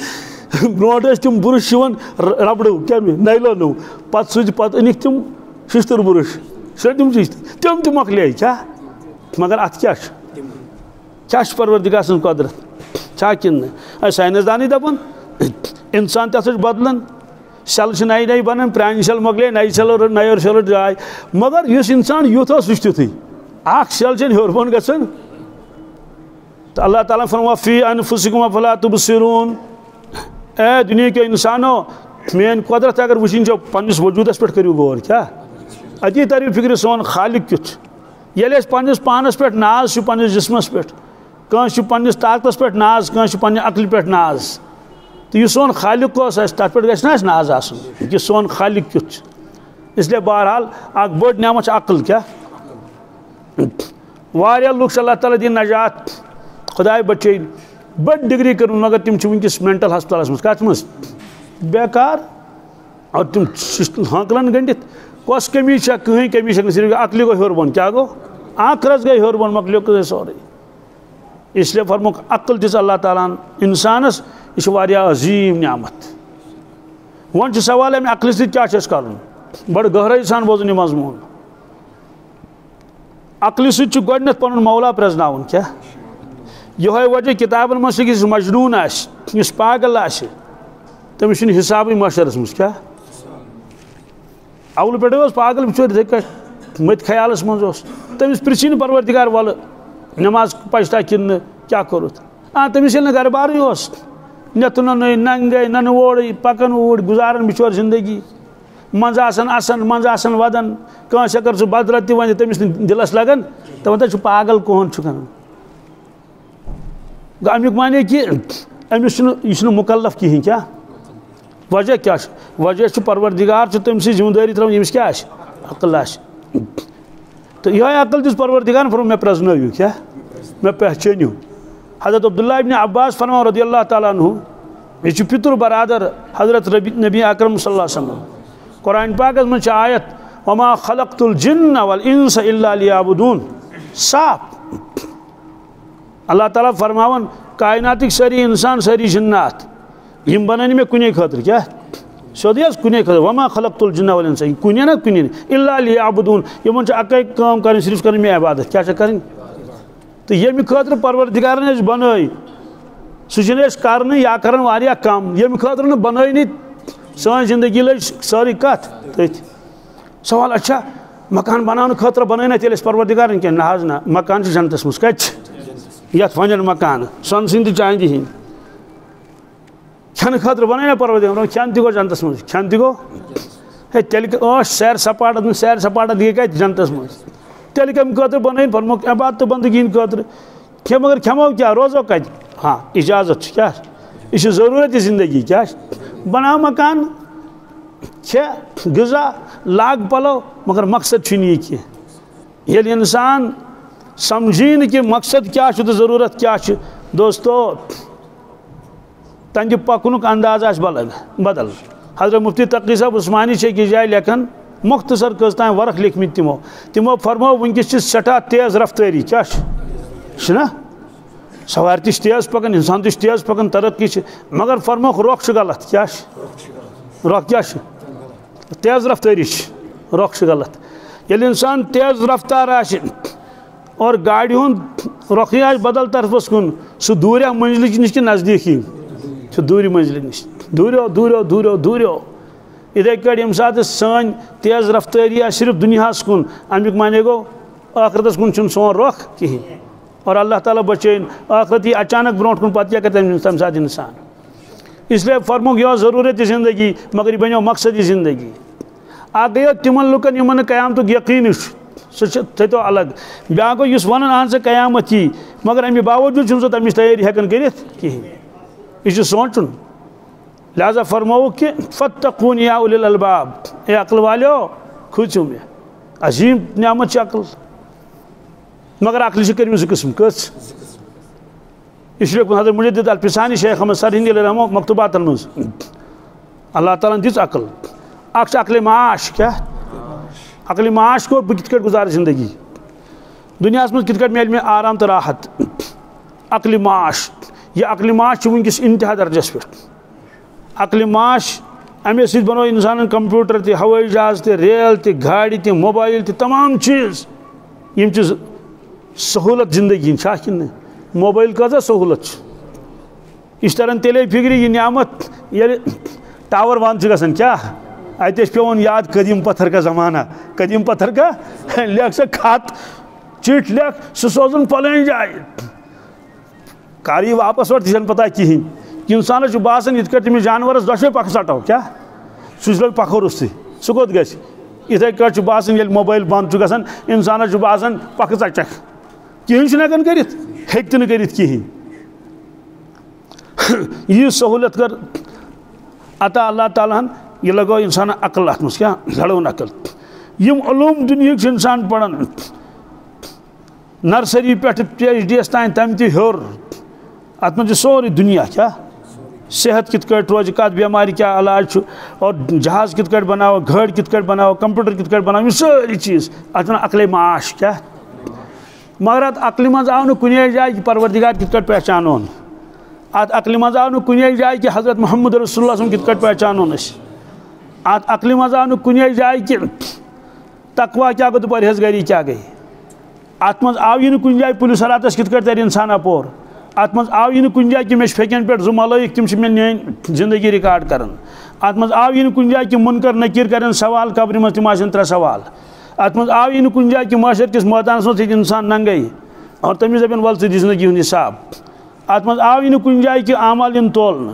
برونٛٹھ ٲسۍ تِم بُرُش یِوان ربڑو کیٚمہِ نایلونو پتہٕ سُہ پتہٕ أنِکھ تِم شِشتٕر بُرُش سٲلِم شِشتٕر تِم تہِ مۄکلے کیٛاہ مگر اتھ کیٛاہ چھُ پروردِگار سٕنٛز قۄدرت چھا کِنہٕ نہ ساینسدانٕے دپان انسان تہِ ہسا چھُ بدلان سیٚل چھِ نَیہِ نَیہِ بنان پرٛانہِ سیٚل مۄکلے نَیہِ سیٚلو نَیو سیٚلو درٛاے مگر یُس انسان یُتھ اوس سُہ چھُ تیُتھُے اکھ سیٚل چھنہٕ ہیوٚر بۄن گژھان تہٕ اللہ تعالیٰ فرمو فی انفسکم افلا تبصرون اے دُنیہکیو انسانو میٲنۍ قۄدرت اگر وٕچھِنۍ چھو پننس وجوٗدس پٮ۪ٹھ کٔرِو غور کیٛاہ اتی ترِو فِکرِ سون خالق کیُتھ چھُ ییٚلہِ أسۍ پننس پانس پٮ۪ٹھ ناز چھُ پننس جسمس پٮ۪ٹھ کانس پنس طاقتس پہ ناز کانس پنہ عقل پہ ناز تو یہ سون خالق اس تر پہ گھس نا ناز آسن کہ سون خالق کیت اس لیے بہرحال اخ بڑ نعمت عقل کیا واریاہ لوگ اللہ تعالیٰ دی نجات خدائے بچے بڑ ڈگری کر مگر تم ونکس مینٹل ہسپتالس مز کت مز بیکار اور تم ہانکلن گنڈت کس کمی کہیں کمی صرف عقل گو ہور بون کیا گو آخرس گئی ہور بون مکلیو سورے اس لیے فرموک عقل دس اللہ تعالیٰ انسانس یہ واریاہ عظیم نعمت ون سوال امہ عقل ست کیا کرن بڑ گہرائی سان بوزن یہ مضمون عقل ست گۄڈنیتھ پنن مولا پرزناون کیا یہ وجہ کتابن مز کس مجنون اس پاگل تمس حساب معاشرس مز کیا اول پہ پاگل بچور اتھے مت خیالس مز تمس پرچھن پروردگار ول نماز پچتا کن کیا کورت تمس یل گھر بار نت ننگے نن اوڑ پکن اوڑ گزارن بچور زندگی مز آسن ودن کانس اگر سہ بدرت تہ ون تمس دلس لگان تو ون پاگل کون کران امیک معنی کہ امس یہ مکلف کہین کیا وجہ کیا وجہ پروردگار تم سی ذمہ داری ترا یمس کیا عقل تو یہ عقل دس پروردگار فرمو میں پرزنو کیا میں پہچانو حضرت عبداللہ ابن عباس فرما رضی اللہ تعالیٰ عنہ یہ پتر برادر حضرت نبی اکرم صلی اللہ علیہ وسلم قرآن پاک من آیت وما خلقت الجن والانس الا لیعبدون صاف اللہ تعالیٰ فرماون کائناتک ساری انسان ساری جنات یم بنانی میں کنے خاطر کیا سیودی کنے خاطر وما خلقت الجن والانس کنے نا کنے الا لیعبدون یمن اکے کام کرن صرف کرن میں عبادت کیا کرن تو یمہ خاطر پروردگارن اس بنائی سہ کرنے یا کرن واریاہ کم یمہ خاطر نہ بنائی نہیں سان زندگی لج ساری کت تھی سوال اچھا مکان بنانے خاطر بنائی نا تیل پروردگارن کی نہ نا مکان جنتس مز کت یت ون مکان سن سند چاندی ہند کھن خاطر بنائی نا پروردگار کھین تہ گو جنتس مز کھین تہ گو تیل سیر سپاٹت یہ کت جنتس مز تیل کم خاطر بنائی فرموک عبادت بندگی ہند خاطر مگر کھمو کیا روزو کت ہاں اجازت کیا یہ ضرورت زندگی کیا بنا مکان کھے غذا لاگ پلو مگر مقصد یہ کی یل انسان سمجھین کہ مقصد کیا تو ضرورت کیا دوستو تہندِ پکنک انداز بدل حضرت مفتی تقی صاحب عثمانی کی جائے لکھن مختصر کٔژتام ورق لیکھمٕتۍ تمو فرمو ونکس سٹھاہ تیز رفتاری کیا نا سوار تہ تیز پکان انسان تہ تیز پکان ترقی مگر فرموک روخ غلط کیا روخ کیا تیز رفتاری روخ غلط یل انسان تیز رفتار اور گاڑی ہند روخی بدل طرفس کن سہ دوریا منزل نش کہ نزدیکی سہ دوری منزل نش دوریو اتھے کٹ یم سات سان تیز رفتاری صرف دنیاس کن امیک معنی گو آخرتس کن سون روخ کہین اور اللہ تعالیٰ بچین آخرتی اچانک برونٹ کن پتہ کیا کرتے ہیں تم سات انسان اس لیے فرموک یہ ضرورت زندگی مگر یہ بنو مقصدی زندگی آ گیو تمن لکن یمن قیامتک یقین سہ تھو الگ بیا گو اس ونان اہن سا قیامت یہ مگر امہ باوجود سہ تمچ تیاری ہیکن کرت کہین یہ سوچن لہذا فرمو کہ فتقون یا اولی الالباب اے عقل والیو کھوچو میں عظیم نعمت عقل مگر عقل سے کریم قسم کس اس لیے حضرت مجدد الفسانی شیخ احمد سر ہندی علیہ رحمہ مکتوبات مز اللہ تعالیٰ دس عقل اخ عقل معاش کیا عقل معاش کو کت کٹ گزار زندگی دنیا مز کت کٹ میل میں آرام تو راحت عقل معاش یہ عقل معاش ونکس انتہا درجس پہ عقل معاش امے سۭتۍ بنو انسان کمپیوٹر تہ ہوائی جہاز تہ ریل تہ گاڑی تہ موبائل تہ تمام چیز یم چیز سہولت زندگی کن موبائل کۭژاہ سہولت یہ تران تیلے فکر یہ نعمت یل ٹاور بند گژھان کیا اتہ پیون یاد قدیم پتھر کا زمانہ قدیم پتھر کا لکھ سا خط چٹ لکھ سہ سوزن پلین جائے کر یہ واپس اور تھی پتہ کہین انسانس باسان یت کٹ تمس جانورس دشوے پکھ سٹو کیا سہ لوگ پکھو روستٕے سہ کوٚت گژھِ اتھے کٹ باسان ییٚلہِ موبایل بند گژھان انسانس باسان پکھ ژٹکھ کہین ہیکان کرت ہیٚکہِ نہٕ کٔرِتھ کِہیٖنۍ یہِ سہوٗلیت کٔر عطا اللہ تعالیٰ ہن یہ لگو انسان عقل ات مز کیا لڑون عقل یم علوم دنیا انسان پڑھان نرسری پہ PhD یس تان تم تہ ہور ات مز سوری دنیا کیا صحت کت کٹ روز کت بیماری کیا علاج اور جہاز کت کٹ بناو گاڑی کت کٹ بناو کمپیوٹر کت کٹ بناو یہ ساری چیز ات عقل معاش کیا مگر ات عقل مز آو کنے جائے کہ پروردگار کت کٹ پہچانون ات عقل مز آو کنے جائے کہ حضرت محمد رسول اللہ کت کٹ پہچانون ات عقل مز آو کنے جائے کہ تقوا کیا گو تو پرہیزگاری کیا گئی ات مز آو یہ کن جائے پولیس راتس کت کٹ تر انسان اپور ات مز آو یہ کن جائے کہ مے پھیکن پہ زٕ ملائک تم میں نین زندگی ریکارڈ کران ات مز آو یہ کن جائے کہ منکر نکیر کرن سوال قبر مز تم آسن 3 سوال ات مز آو یہ کن جائے کہ معاشر کس میدانس مز انسان ننگئی اور تمس دپن ول ژٕ دِ زندگی ہُنٛد حساب ات مز آو یہ کن جائے کہ اعمال ین تولن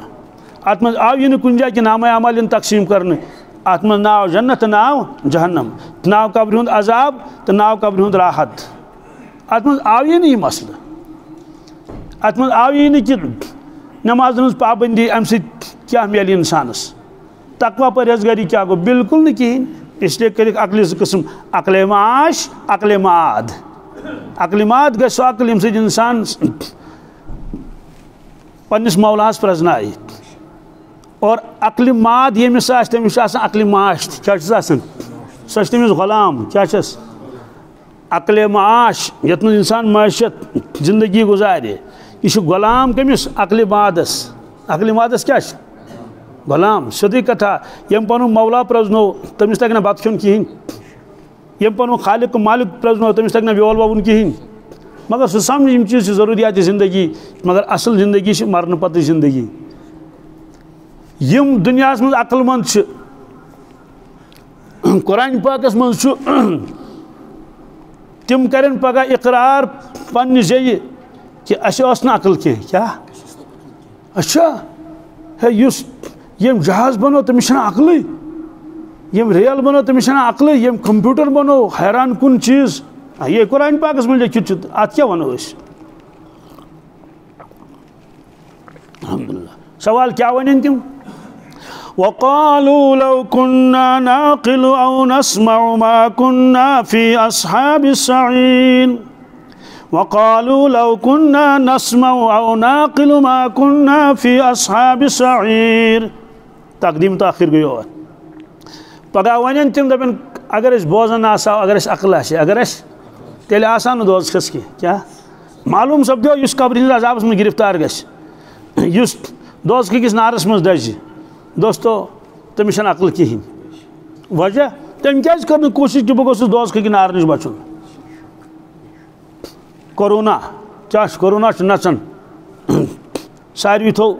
ات مز آو یہ کن جائے کہ نامہ اعمال ین تقسیم کرنے ات مز ناو جنت تو ناو جہنم ناو قبر ہند عذاب تو ناو قبر ہند راحت ات مز آو یہ مسئلہ ات مز آو یہ کہ نماز ہز پابندی ام سیا مل انسانس تقوا پرہیزگاری کیا گو بالکل نہ کہین اس لیے کر عقل 2 قسم عقل معاش عقل معاد عقل معاد گژھِ سۄ عقل ییٚمہِ سۭتۍ انسان پننس مولاس پرزنائے اور عقل ماد یمس تمس عقل معاش کیا سہ تمس غلام کیا عقل معاش یت انسان معیشت زندگی گزارے یہ غلام کمس عقل مادس عقل مادس کیا غلام سیدھی کتھا یم پن مولا پرزنو تمس تگہ بت کھیون کہین یم پن خالق مالک پرزنو تمس تگہ بیول وون کہین مگر سہ سمجھ یم چیز ضروریات زندگی مگر اصل زندگی مرن پتہ زندگی یم دنیا من عقل مند قرآن پاکس من تم کرن پگہ اقرار پنہ زی کہ اس عقل کی کیا اچھا ہے یم جہاز بنو تمس عقل یم ریل بنو تمس عقل یم کمپیوٹر بنو حیران کن چیز یہ قرآن پاکس من لکھت ات کیا ونو الحمدللہ سوال کیا ون تم وقالوا لو كنا نعقل أو نسمع ما كنا في أصحاب السعير وقالوا لو كنا نسمع أو نعقل ما كنا في أصحاب السعير تقدیم تاخیر گئی اور پگہ ون تم دپن اگر اس بوزن آسا اگر اس عقل آسے اگر اس تیل آسان دوزخس کی کیا معلوم سپدو اس قبر ہندس عذابس من گرفتار گژھِ اس دوزخ کس نارس من دزِ دوستو تمس عقل کہین وجہ تم کیا کر کوشش کہ بہ گوس دوزخ کہ نار نش بچن کورونا کیا کورونا نچان ساروی تھو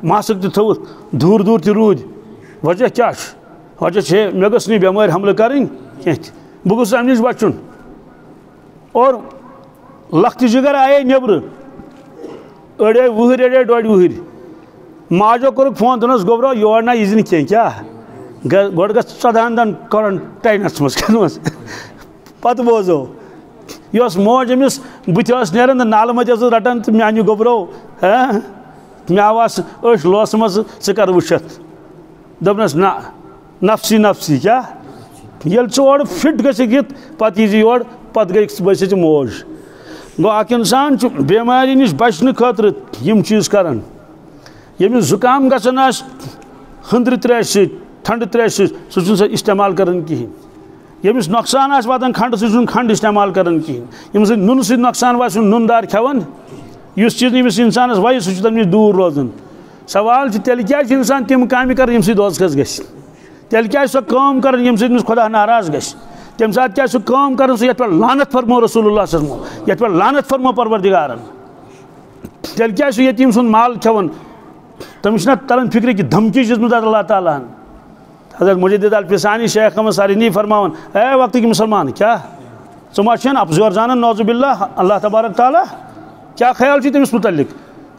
ماسک تہ تھو دور دور تہ رود وجہ کیا وجہ مے گھس نی بیمار حملہ کریں بہ گوس ام نش بچن اور لخت جگر آئے نبر اڑے وہر اڑے 2.5 وہر ماجو کور فون دنس گوبرو یور نا یہ کیا گوڑ گھ 14 دن کوارنٹائنس مز پتہ بوزو یہ موج امس بت نیران نالہ مت رٹان تو میانہ گوبرو مے آواز أچھ لوس مز ثر وچت دپنس نا نفسی نفسی کیا یل ژٕ فٹ گھت پتہ یہ یور پتہ گئی بس موج گو اک انسان بیماری نش بچنے خاطر یم چیز کران یمس زکام گھان ہندر تریش سی ٹھنڈ تریش سہ استعمال کران کہین یمس نقصان واتان کھنڈ سہ کھنڈ استعمال کران کہین یم سہ نون سی نقصان واسہ نون دار کھوان اس چیز یمس انسانس وی سہ تمہ نش دور روزان سوال تیل کیا انسان تم کامہ کر یم دوزخس گژھِ تیل کیا سہ کٲم کران یم سۭتۍ خدا ناراض گژھِ تمہ سات کیا سہ کٲم کران سہ یتھ پہ لعنت فرمو رسول اللہ صلی اللہ علیہ وسلم یتھ پہ لعنت فرمو پروردگارن تیل کیا سہ یتیم سن مال کھوان تمس تران فکر کہ دھمکی دِژمٕژ اللہ تعالیٰ حضرت مجدد الفسانی شیخ احمد سارینی فرماون اے وقت کی مسلمان کیا ثما چھن افزور زانن نعوذ باللہ اللہ تبارک تعالیٰ کیا خیال چھ تمس متعلق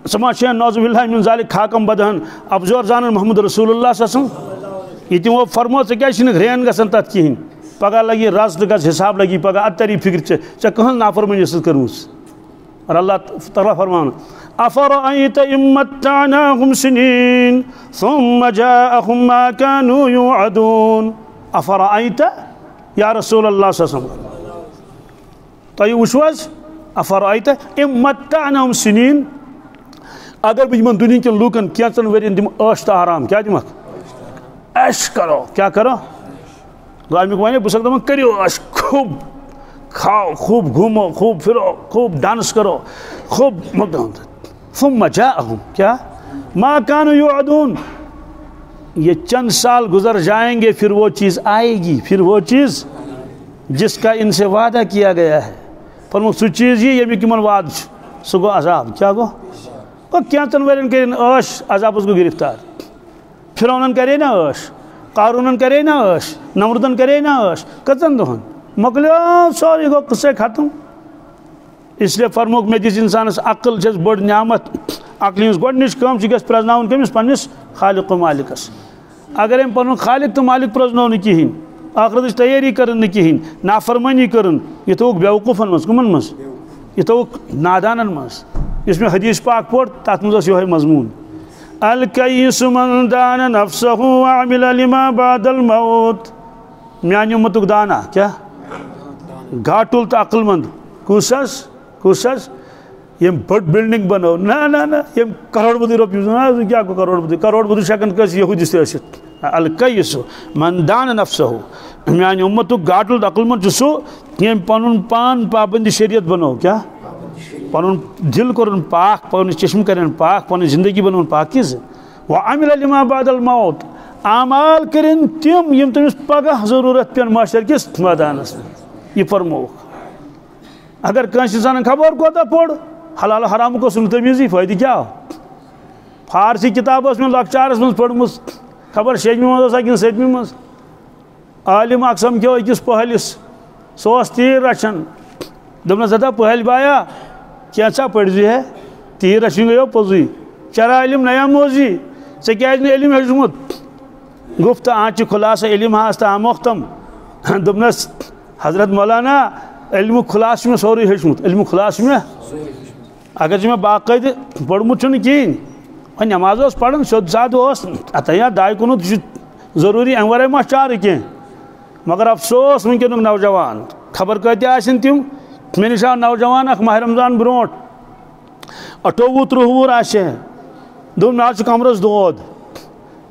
ثما چھن نعوذ باللہ من ذالک خاکم بدہن افزور زانن محمد رسول اللہ صلی اللہ علیہ وسلم یہ تمو فرمو ژے کیا چھن رین گژھان تتھ کہین پگہ لگی رز تہ گژھ حساب لگی پگہ اد تری فکر ژے کہن نافرمانی ٲسٕتھ کٔرمٕژ اور اللہ تعالیٰ فرمان افرأيت إن متعناهم سنين ثم جاءهم ما كانوا يوعدون افرأيت یا رسول اللہ صلی اللہ علیہ وسلم تُہۍ وٕچھِو حظ افرأيت إن متعناهم سنين اگر بہٕ یِمن دُنیا کٮ۪ن لوٗکن کینٛژن ؤرین دِمہٕ عٲش تہٕ آرام کیٛاہ دِمکھ عیش کرو کیٛاہ کرو گوٚو امیُک ونے بہٕ چھُسکھ دپان کٔرِو عیش خوب کھاؤ خوب گھومو خوب پھرو خوب ڈانس کرو خوب ثم جاءهم کیا ما كانوا يوعدون یہ چند سال گزر جائیں گے پھر وہ چیز آئے گی پھر وہ چیز جس کا ان سے وعدہ کیا گیا ہے فرموک سو چیز یہ بھی کمن وعد سو گو عذاب کیا گو کینچن ورین کرن عٲش عذاب اس کو گرفتار فرعونن کرے نا عٲش قارونن کرے نا عٲش نمرودن کرے نا عٲش کتن دہن مکلیو سوری گو قصے ختم اس لیے فرموک میں جس انسانس عقل چھس بڑ نعمت عقل ہنز گۄڈنِچ کٲم چھِ گژھِ پرٛزناوُن کٔمِس پننِس خالق و مالکس اگر أمۍ پنُن خالق تہٕ مالک پرٛزنوو نہٕ کِہیٖنۍ ٲخرتٕچ تیٲری کٔرٕن نہٕ کِہیٖنۍ نافرمٲنی کٔرٕن یہِ تھوٚوُکھ بیوقوٗفن منٛز کٕمن منٛز یہِ تھوٚوُکھ نادانن منٛز یُس مےٚ حدیث پاک پوٚر تتھ منٛز اوس یِہوے مضموٗن الکیٖس من دان نفسہ وعمل لما بعد الموت میانہِ اُمتُک دانا کیٛاہ گاٹُل تہٕ عقل مند کُس حظ یم بڑ بلڈنگ بنو نہ یم کروڑ بدی رۄپیہِ کیٛاہ گوٚو کروڑ بدی چھِ ہٮ۪کان کٲنٛسہِ یہوٗدِس تہِ ٲسِتھ الکیٖس من دان نفسہ میانہِ اُمتُک گاٹُل تہٕ عقل مند چھُ سُہ ییٚمۍ پنُن پان پابندی شریعت بنو کیٛاہ پنُن دل کوٚرُن پاک پنٕنۍ چشم کرن پاک پنٕنۍ زندگی بنوُن پاکیٖز وعمل لما بعد الموت اعمال کٔرِنۍ تِم یِم تٔمِس پگاہ ضروٗرت پٮ۪ن معاشر کِس مٲدانس منٛز یہِ فرمووُکھ اگر کٲنٛسہِ اِنسانن خبر کوتاہ پوٚر حلال حرامُک اوس نہٕ تٔمیٖزٕے فٲیدٕ کیٛاہ آو فارسی کِتاب ٲس مےٚ لۄکچارس منٛز پٔرمٕژ خبر 6مہِ منٛز ٲسا کِنہٕ 7مہِ منٛز عالم اکھ سمکھیو أکِس پٔہلِس سُہ اوس تیٖر رچھان دوٚپنس ہتا پٔہلۍ بایا کینٛژھا پٔرزِ ہے تیٖر رچھِنۍ گٔیو پوٚزُے چرا علم نیا موزی ژےٚ کیٛازِ نہٕ علم ہیوٚچھمُت گُفتہٕ آنچہِ خُلاصہٕ علم ہاس تہٕ آموختم دوٚپنس حضرت مولانا علمُک خُلاصہٕ چھُ مےٚ سورُے ہیوٚچھمُت علمُک خُلاصہٕ چھُ مےٚ اگر ژےٚ مےٚ باقٲعدٕ پوٚرمُت چھُنہٕ کِہیٖنۍ وۄنۍ نٮ۪ماز اوس پران سیوٚد سادٕ اوس اَتھیا داے کُنُتھ یہِ چھُ ضروٗری اَمہِ ورٲے ما چارٕ کینٛہہ مگر افسوس وٕنکیٚنُک نوجوان خبر کۭتیاہ آسن تِم مےٚ نِش آو نوجوان اکھ ماہ رمضان برونٛٹھ 28-30 وُہُر آسہِ ہے دوٚپ مےٚ حظ چھُ کمرس دود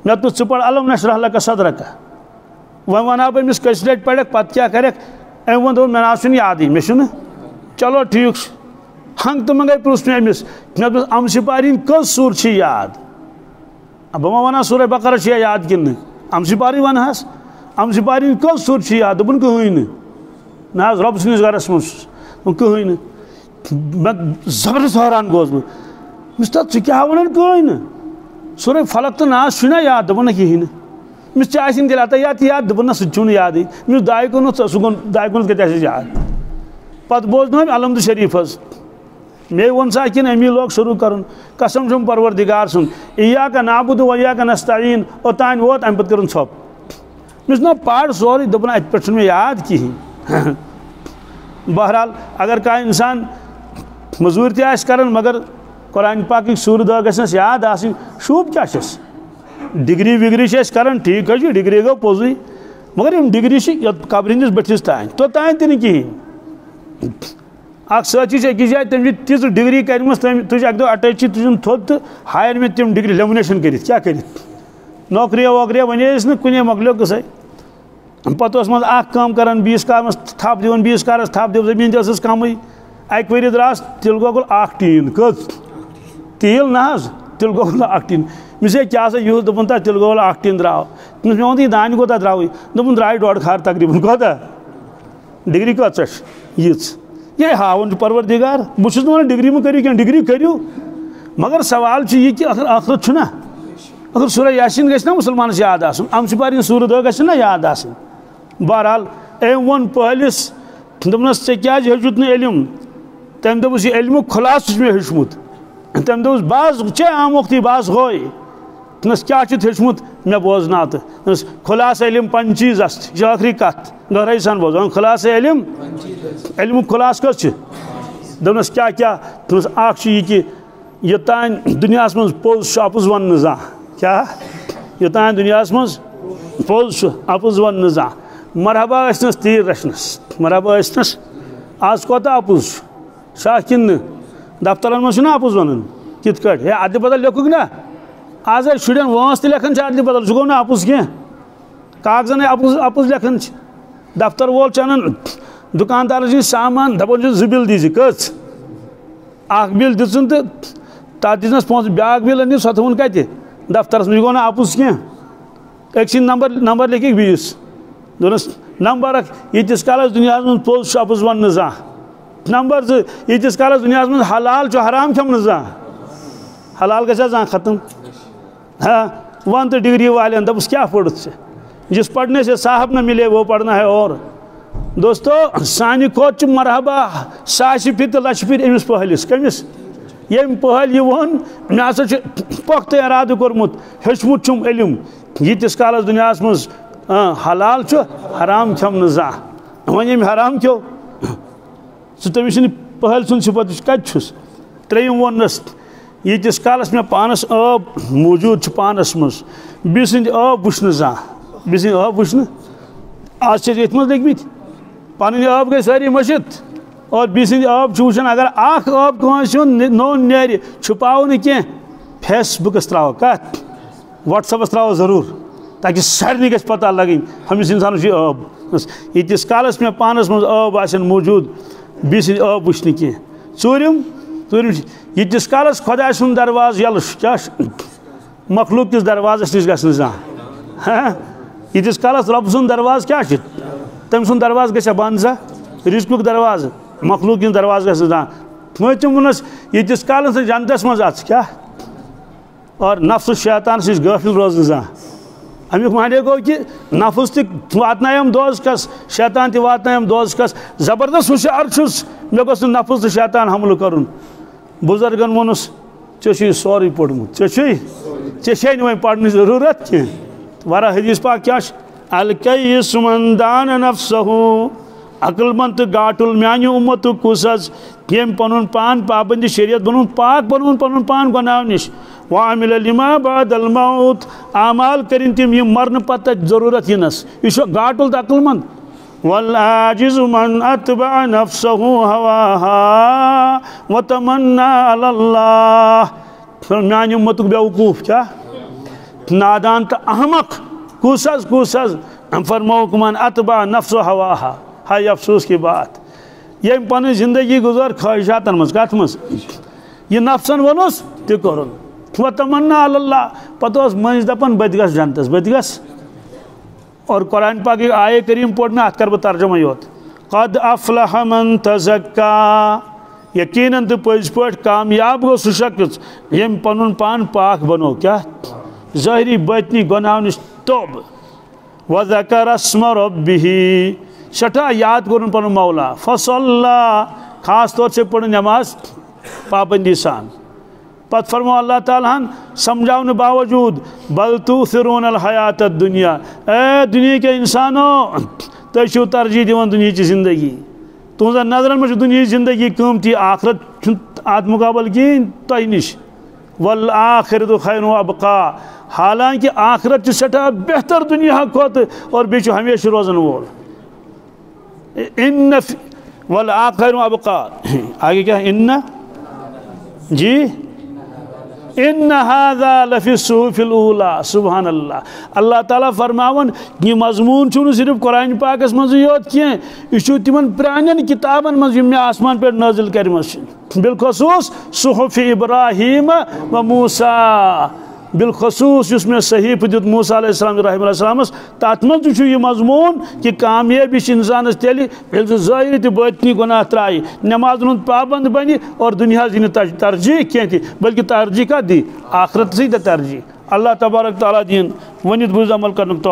مےٚ دوٚپُس ژٕ پَر علم نشرح لکا صدرکا وۄنۍ وَنہٕ ہا بہٕ أمِس کٔژِ لٹہِ پرکھ پتہٕ کیٛاہ کرکھ أمۍ ووٚن دوٚپُن مےٚ نہ حظ چھُنہٕ یادٕے مےٚ چھُنہٕ چلو ٹھیٖک چھُ ہنٛگ تہٕ منٛگے پرُژھ مےٚ أمِس مےٚ دوٚپُس اَمسہِ پارٕنۍ کٔژ سوٗر چھِ یاد بہٕ ما وَنہٕ ہا سورے بقرہ چھِ یاد کِنہٕ نہٕ اَمسہِ پارٕنۍ وَنہٕ ہس اَمسہِ پارٕنۍ کٔژ سوٗر چھِ یاد دوٚپُن کٕہٕنۍ نہٕ نہ حظ رۄبہٕ سٕنٛدِس گرس منٛز چھُس کٕہٕنۍ نہٕ مےٚ زبردست حٲران گوس بہٕ مِستاد ژٕ کیٛاہ وَنان کٕہٕنۍ نہٕ سورے فلق تہٕ ناس چھُنا یاد دوٚپُن نہ کِہیٖنۍ نہٕ أمِس ژےٚ آسِنۍ تیٚلہِ عطیات یاد دوٚپُن نہ سُہ تہِ چھُنہٕ یادٕے أمِس داے کُنُتھ سُہ گوٚو داے کُنُتھ کَتہِ آسٮ۪س یاد پتہٕ بوزنو أمۍ علمدٕ شریٖف حظ مے ووٚن سا کِنہٕ أمی لوگ شروٗع کَرُن قسم چھُم پروردِگار سُنٛد اِیاکَ نعبُدُ و اِیاکَ نستعیٖن اوٚتانۍ ووت اَمہِ پتہٕ کٔرٕن ژھۄپ مےٚ دوٚپ نہ پَر سورُے دوٚپُن اَتہِ پٮ۪ٹھ چھُنہٕ مےٚ یاد کِہیٖنۍ بہرحال اگر کانٛہہ اِنسان مٔزوٗرۍ تہِ آسہِ کران مگر قرآن پاکٕکۍ سوٗرٕ دہ گژھنس یاد آسٕنۍ شوٗب کیٛاہ چھس ڈگری وگری چھِ أسۍ کران ٹھیٖک حظ چھُ ڈگری گوٚو پوٚزُے مگر یِم ڈگری چھِ یوٚت قبرِ ہِنٛدِس بٔٹھِس تانۍ توٚتانۍ تہِ نہٕ کِہیٖنۍ اکھ سٲتھی چھِ أکِس جایہِ تٔمۍ چھِ تِژھ ڈگری کٔرمٕژ تُج اکہِ دۄہ اٹیچی تُجُن تھوٚد تہٕ ہایَن مےٚ تِم ڈگری لیمنیشن کٔرِتھ کیٛاہ کٔرِتھ نوکریا ووکریا وَنییَس نہٕ کُنے مۄکلیو قٕصَے پتہٕ اوس منٛزٕ اکھ کٲم کران بیٚیِس کارس تھپھ دِوان بیٚیِس کارس تھپھ دِوان زٔمیٖن تہِ ٲسٕس کمٕے اکہِ ؤری درٛاس تِلہٕ گۄگُل اکھ ٹیٖن کٔژ تیٖل نہ حظ تِلہٕ گۄگُل اکھ ٹیٖن مےٚ ہے کیٛاہ سا یِہُس دوٚپُن تَتھ تِلہٕ گۄگُل اکھ ٹیٖن درٛاو دوٚپمَس مےٚ ووٚن یہِ دانہِ کوٗتاہ درٛاوٕے دوٚپُن درٛاے 1.5 کھار تقریٖبن کوتاہ ڈگری کۭژاہ چھِ یِژھ یہِ ہاوُن چھُ پروردِگار بہٕ چھُس نہٕ وَنان ڈگری مہٕ کٔرِو کینٛہہ ڈگری کٔرِو مگر سوال چھُ یہِ کہِ اگر ٲخرت چھُنہ اگر سورہ یاسیٖن گژھِ نا مُسلمانس یاد آسُن اَمسہِ پَرٕنۍ سوٗرٕ دہ گژھن نا یاد آسٕنۍ بہرحال أمۍ ووٚن پٔہلِس دوٚپنَس ژےٚ کیٛازِ ہیوٚچھُتھ نہٕ علم تٔمۍ دوٚپُس یہِ علمُک خُلاصہٕ چھُ مےٚ ہیوٚچھمُت تٔمۍ دوٚپُس بہٕ حظ ژےٚ آموکھٕے بہٕ حظ ہوے دوٚپنَس کیٛاہ چھُتھ ہیوٚچھمُت مےٚ بوزناو تہٕ دوٚپنَس خُلاصہٕ علم 5 چیٖز اَسہِ یہِ چھِ ٲخری کَتھ گہرٲیی سان بوزان خُلاصہٕ علم علمُک خُلاصہٕ کٔژ چھِ دوٚپنَس کیٛاہ کیٛاہ یہ کہ یوتان دنیا من پوز اپز ون زان کیا یوتان دنیا من پوز اپز ون زان مرحبا ٲسنس تیٖر رچھنس مرحبا ٲسنس آز کوتاہ اپُز شاہ کِنہٕ نہٕ دفترن منٛز چھُنہ اپُز ونان کِتھ کٲٹھۍ ہے ادلہِ بدل لیکھُکھ نا آز ٲسۍ شُرٮ۪ن وٲنٛس تہِ لیکھان چھِ ادلہِ بدل سُہ گوٚو نہٕ اپُز کینٛہہ کاغذن اپُز لیکھان چھِ دفتر وول چھُ انان دُکاندارس نِش سامان دپان چھُ 2 بِل دیٖزِ کٔژ اکھ بِل دِژٕن تہٕ تتھ دِژنس پونٛسہٕ بیٛاکھ بِل أنِو سۄ تھٲوٕن کتہِ دفترس منٛز یہِ گوٚو نہٕ اپُز کینٛہہ أکۍ سٕنٛدۍ نمبر لیکھِکھ بیٚیِس دوٚپنس نمبر اکھ ییٖتِس کالس دُنیاہس منٛز پوٚز چھُ اپُز وننہٕ زانٛہہ نمبر 2 ییٖتِس کالس دُنیاہس منٛز حلال چھُ حرام کھٮ۪منہٕ زانٛہہ حلال گژھِ زانٛہہ ختم ہاں ون تہٕ ڈگری والٮ۪ن دپُس کیٛاہ پوٚرُتھ ژےٚ جس پڑھنے سے صاحب نہ ملے وہ پڑھنا ہے اور دوستو سانہِ کھۄتہٕ چھُ مرحبا ساسہِ پھِرِ تہٕ لچھِ پھِرِ أمِس پٔہلِس کٔمِس ییٚمۍ پٔہلۍ یہِ ووٚن مےٚ ہسا چھُ پۄختہٕ اِرادٕ کوٚرمُت ہیوٚچھمُت چھُم علم ییٖتِس کالس دُنیاہس منٛز حلال چھُ حرام کھٮ۪منہٕ زانٛہہ وۄنۍ ییٚمۍ حرام کھیوٚو سُہ تٔمِس چھِنہٕ پٔہلۍ سُنٛد صفت کتہِ چھُس ترٛیٚیِم ووٚننس ییٖتِس کالس مےٚ پانس ٲب موٗجوٗد چھُ پانس منٛز بیٚیہِ سٕنٛدِ ٲب وٕچھنہٕ زانٛہہ بیٚیہِ سٕنٛدِ ٲب وٕچھنہٕ آز چھِ أسۍ ییٚتھۍ منٛز لٔگمٕتۍ پنٕنۍ ٲب گٔے سٲری مٔشِتھ اور بیٚیہِ سٕنٛدِ ٲب چھُ وٕچھان اگر اکھ ٲب کٲنٛسہِ ہُنٛد نوٚن نیرِ چھُپاوو نہٕ کینٛہہ فیس بُکس ترٛاوو کتھ وٹس ایپس ترٛاوو ضروٗر تاکہِ سارنٕے گژھِ پتہ لگٕنۍ ہُمِس انسانس چھِ ٲب ییٖتِس کالس مےٚ پانس منٛز ٲب آسن موٗجوٗد بیٚیہِ سٕنٛدِ ٲب وٕچھِ نہٕ کینٛہہ ژوٗرِم ییٖتِس کالس خۄداے سُنٛد دروازٕ یلہٕ چھُ کیٛاہ چھُ مخلوٗق کِس دروازس نِش گژھِ نہٕ زانٛہہ ہاں ییٖتِس کالس رۄبہٕ سُنٛد دروازٕ کیٛاہ چھُ تٔمۍ سُنٛد دروازٕ گژھِ ہا بنٛد زانٛہہ رِزقُک دروازٕ مخلوٗق ہِنٛد دروازٕ گژھِ نہٕ زانٛہہ پوٗنٛژِم ووٚنُس ییٖتِس کالس نہٕ جنتس منٛز اژٕ کیٛاہ اور نفسہٕ شیطانس نِش غٲفِل روزٕ نہٕ زانٛہہ امیُک معنی گوٚو کہِ نفس تہِ واتنایم دوزکس شیطان تہِ واتنایم دوزکس زبردست ہُشیار چھُس مےٚ گوٚژھ نہٕ نفس تہٕ شیطان حملہٕ کرُن بُزرگن ووٚنُس ژےٚ چھُے سورُے پوٚرمُت ژےٚ چھے نہٕ وۄنۍ پرنٕچ ضروٗرت کینٛہہ واریاہ حدیث پاک کیٛاہ چھُ الکیس من دان نفسہُ عقل مند تہٕ گاٹُل میانہِ اُمتُک کُس حظ ییٚمۍ پنُن پان پابندی شریعت بنوُن پاک بنوُن پنُن پان گۄناہو نِش وعمل لما بعد الموت اعمال کٔرِنۍ تِم یِم مرنہٕ پتہٕ تتہِ ضروٗرت یِنس یہِ چھُ گاٹُل تہٕ عقل مند والعاجز من اتبع نفسه هواها وتمنى على الله میانہِ اُمتُک بیوقوٗف کیٛاہ نادان تہٕ احمق کُس حظ فرموک من اتبع نفسه هواها ہاے افسوس کی بات ییٚمۍ پنٕنۍ زندگی گُزٲر خٲہِشاتن منٛز کتھ منٛز یہِ نفسن ووٚنُس تہِ کوٚرُن وتمنا علی اللہ پتہٕ اوس مٔنٛزۍ دپان بہٕ تہِ گژھٕ جنتس بہٕ تہِ گژھٕ اور قرآن پاکٕکۍ آیے کریم پوٚر مےٚ اتھ کرٕ بہٕ ترجمے یوت قد افلح من تزکا یقیناً تہٕ پٔزۍ پٲٹھۍ کامیاب گوٚو سُہ شخص ییٚمۍ پنُن پان پاک بنوو کیٛاہ ظٲہری باطنی گۄناہو نِش توبہٕ وذکر اسم ربہ سٹھاہ یاد کوٚرُن پنُن مولا فصلی خاص طور سے پٔرٕن نٮ۪ماز پابندی سان پتہٕ فرمو اللہ تعالیٰ ہن سمجھاونہٕ باوجوٗد بل تؤثرون الحیات الدنیا اے دُنیا کے انسانو تُہۍ چھِو ترجیح دِوان دُنہِچہِ زندگی تُہنٛزن نظرن منٛز چھِ دُنہِچ زندگی قۭمتی آخرت چھُنہٕ اتھ مُقابل کِہیٖنۍ تۄہہِ نِش والآخرۃ خیر وابقا حالانکہ آخرت چھِ سٮ۪ٹھاہ بہتر دُنیا کھۄتہٕ اور بیٚیہِ چھُ ہمیشہٕ روزن وول ان والآخر وابقا آگے کیا ان جی ان هذا لفی الصحف الاولى سبحان اللہ اللہ تعالیٰ فرماون یہ مضمون چھُنہٕ صرف قرآن پاکس منٛزٕے یوت کینٛہہ یہِ چھُ تِمن پرٛانٮ۪ن کِتابن منٛز یِم مےٚ آسمان پٮ۪ٹھ نٲزِل کٔرمٕژ چھِ بالخصوٗص صحف ابراہیم و موسیٰ بالخصوص یُس مےٚ صحیفہٕ دیُت موسیٰ علیہ السلام رحمہ اللہ السلامس تتھ منٛز تہِ چھُ یہِ مضموٗن کہِ کامیٲبی چھِ انسانس تیٚلہِ ییٚلہِ سُہ ظٲہری تہٕ باطنی گۄناہ ترٛایہِ نٮ۪مازن ہُنٛد پابنٛد بنہِ اور دُنیاہس دِی نہٕ ترجیح کینٛہہ تہِ بلکہِ ترجیح کتھ دی آخرتسٕے دِ ترجیح اللہ تبارک تعالیٰ دِیِن ؤنِتھ بوٗزِتھ عمل کرنُک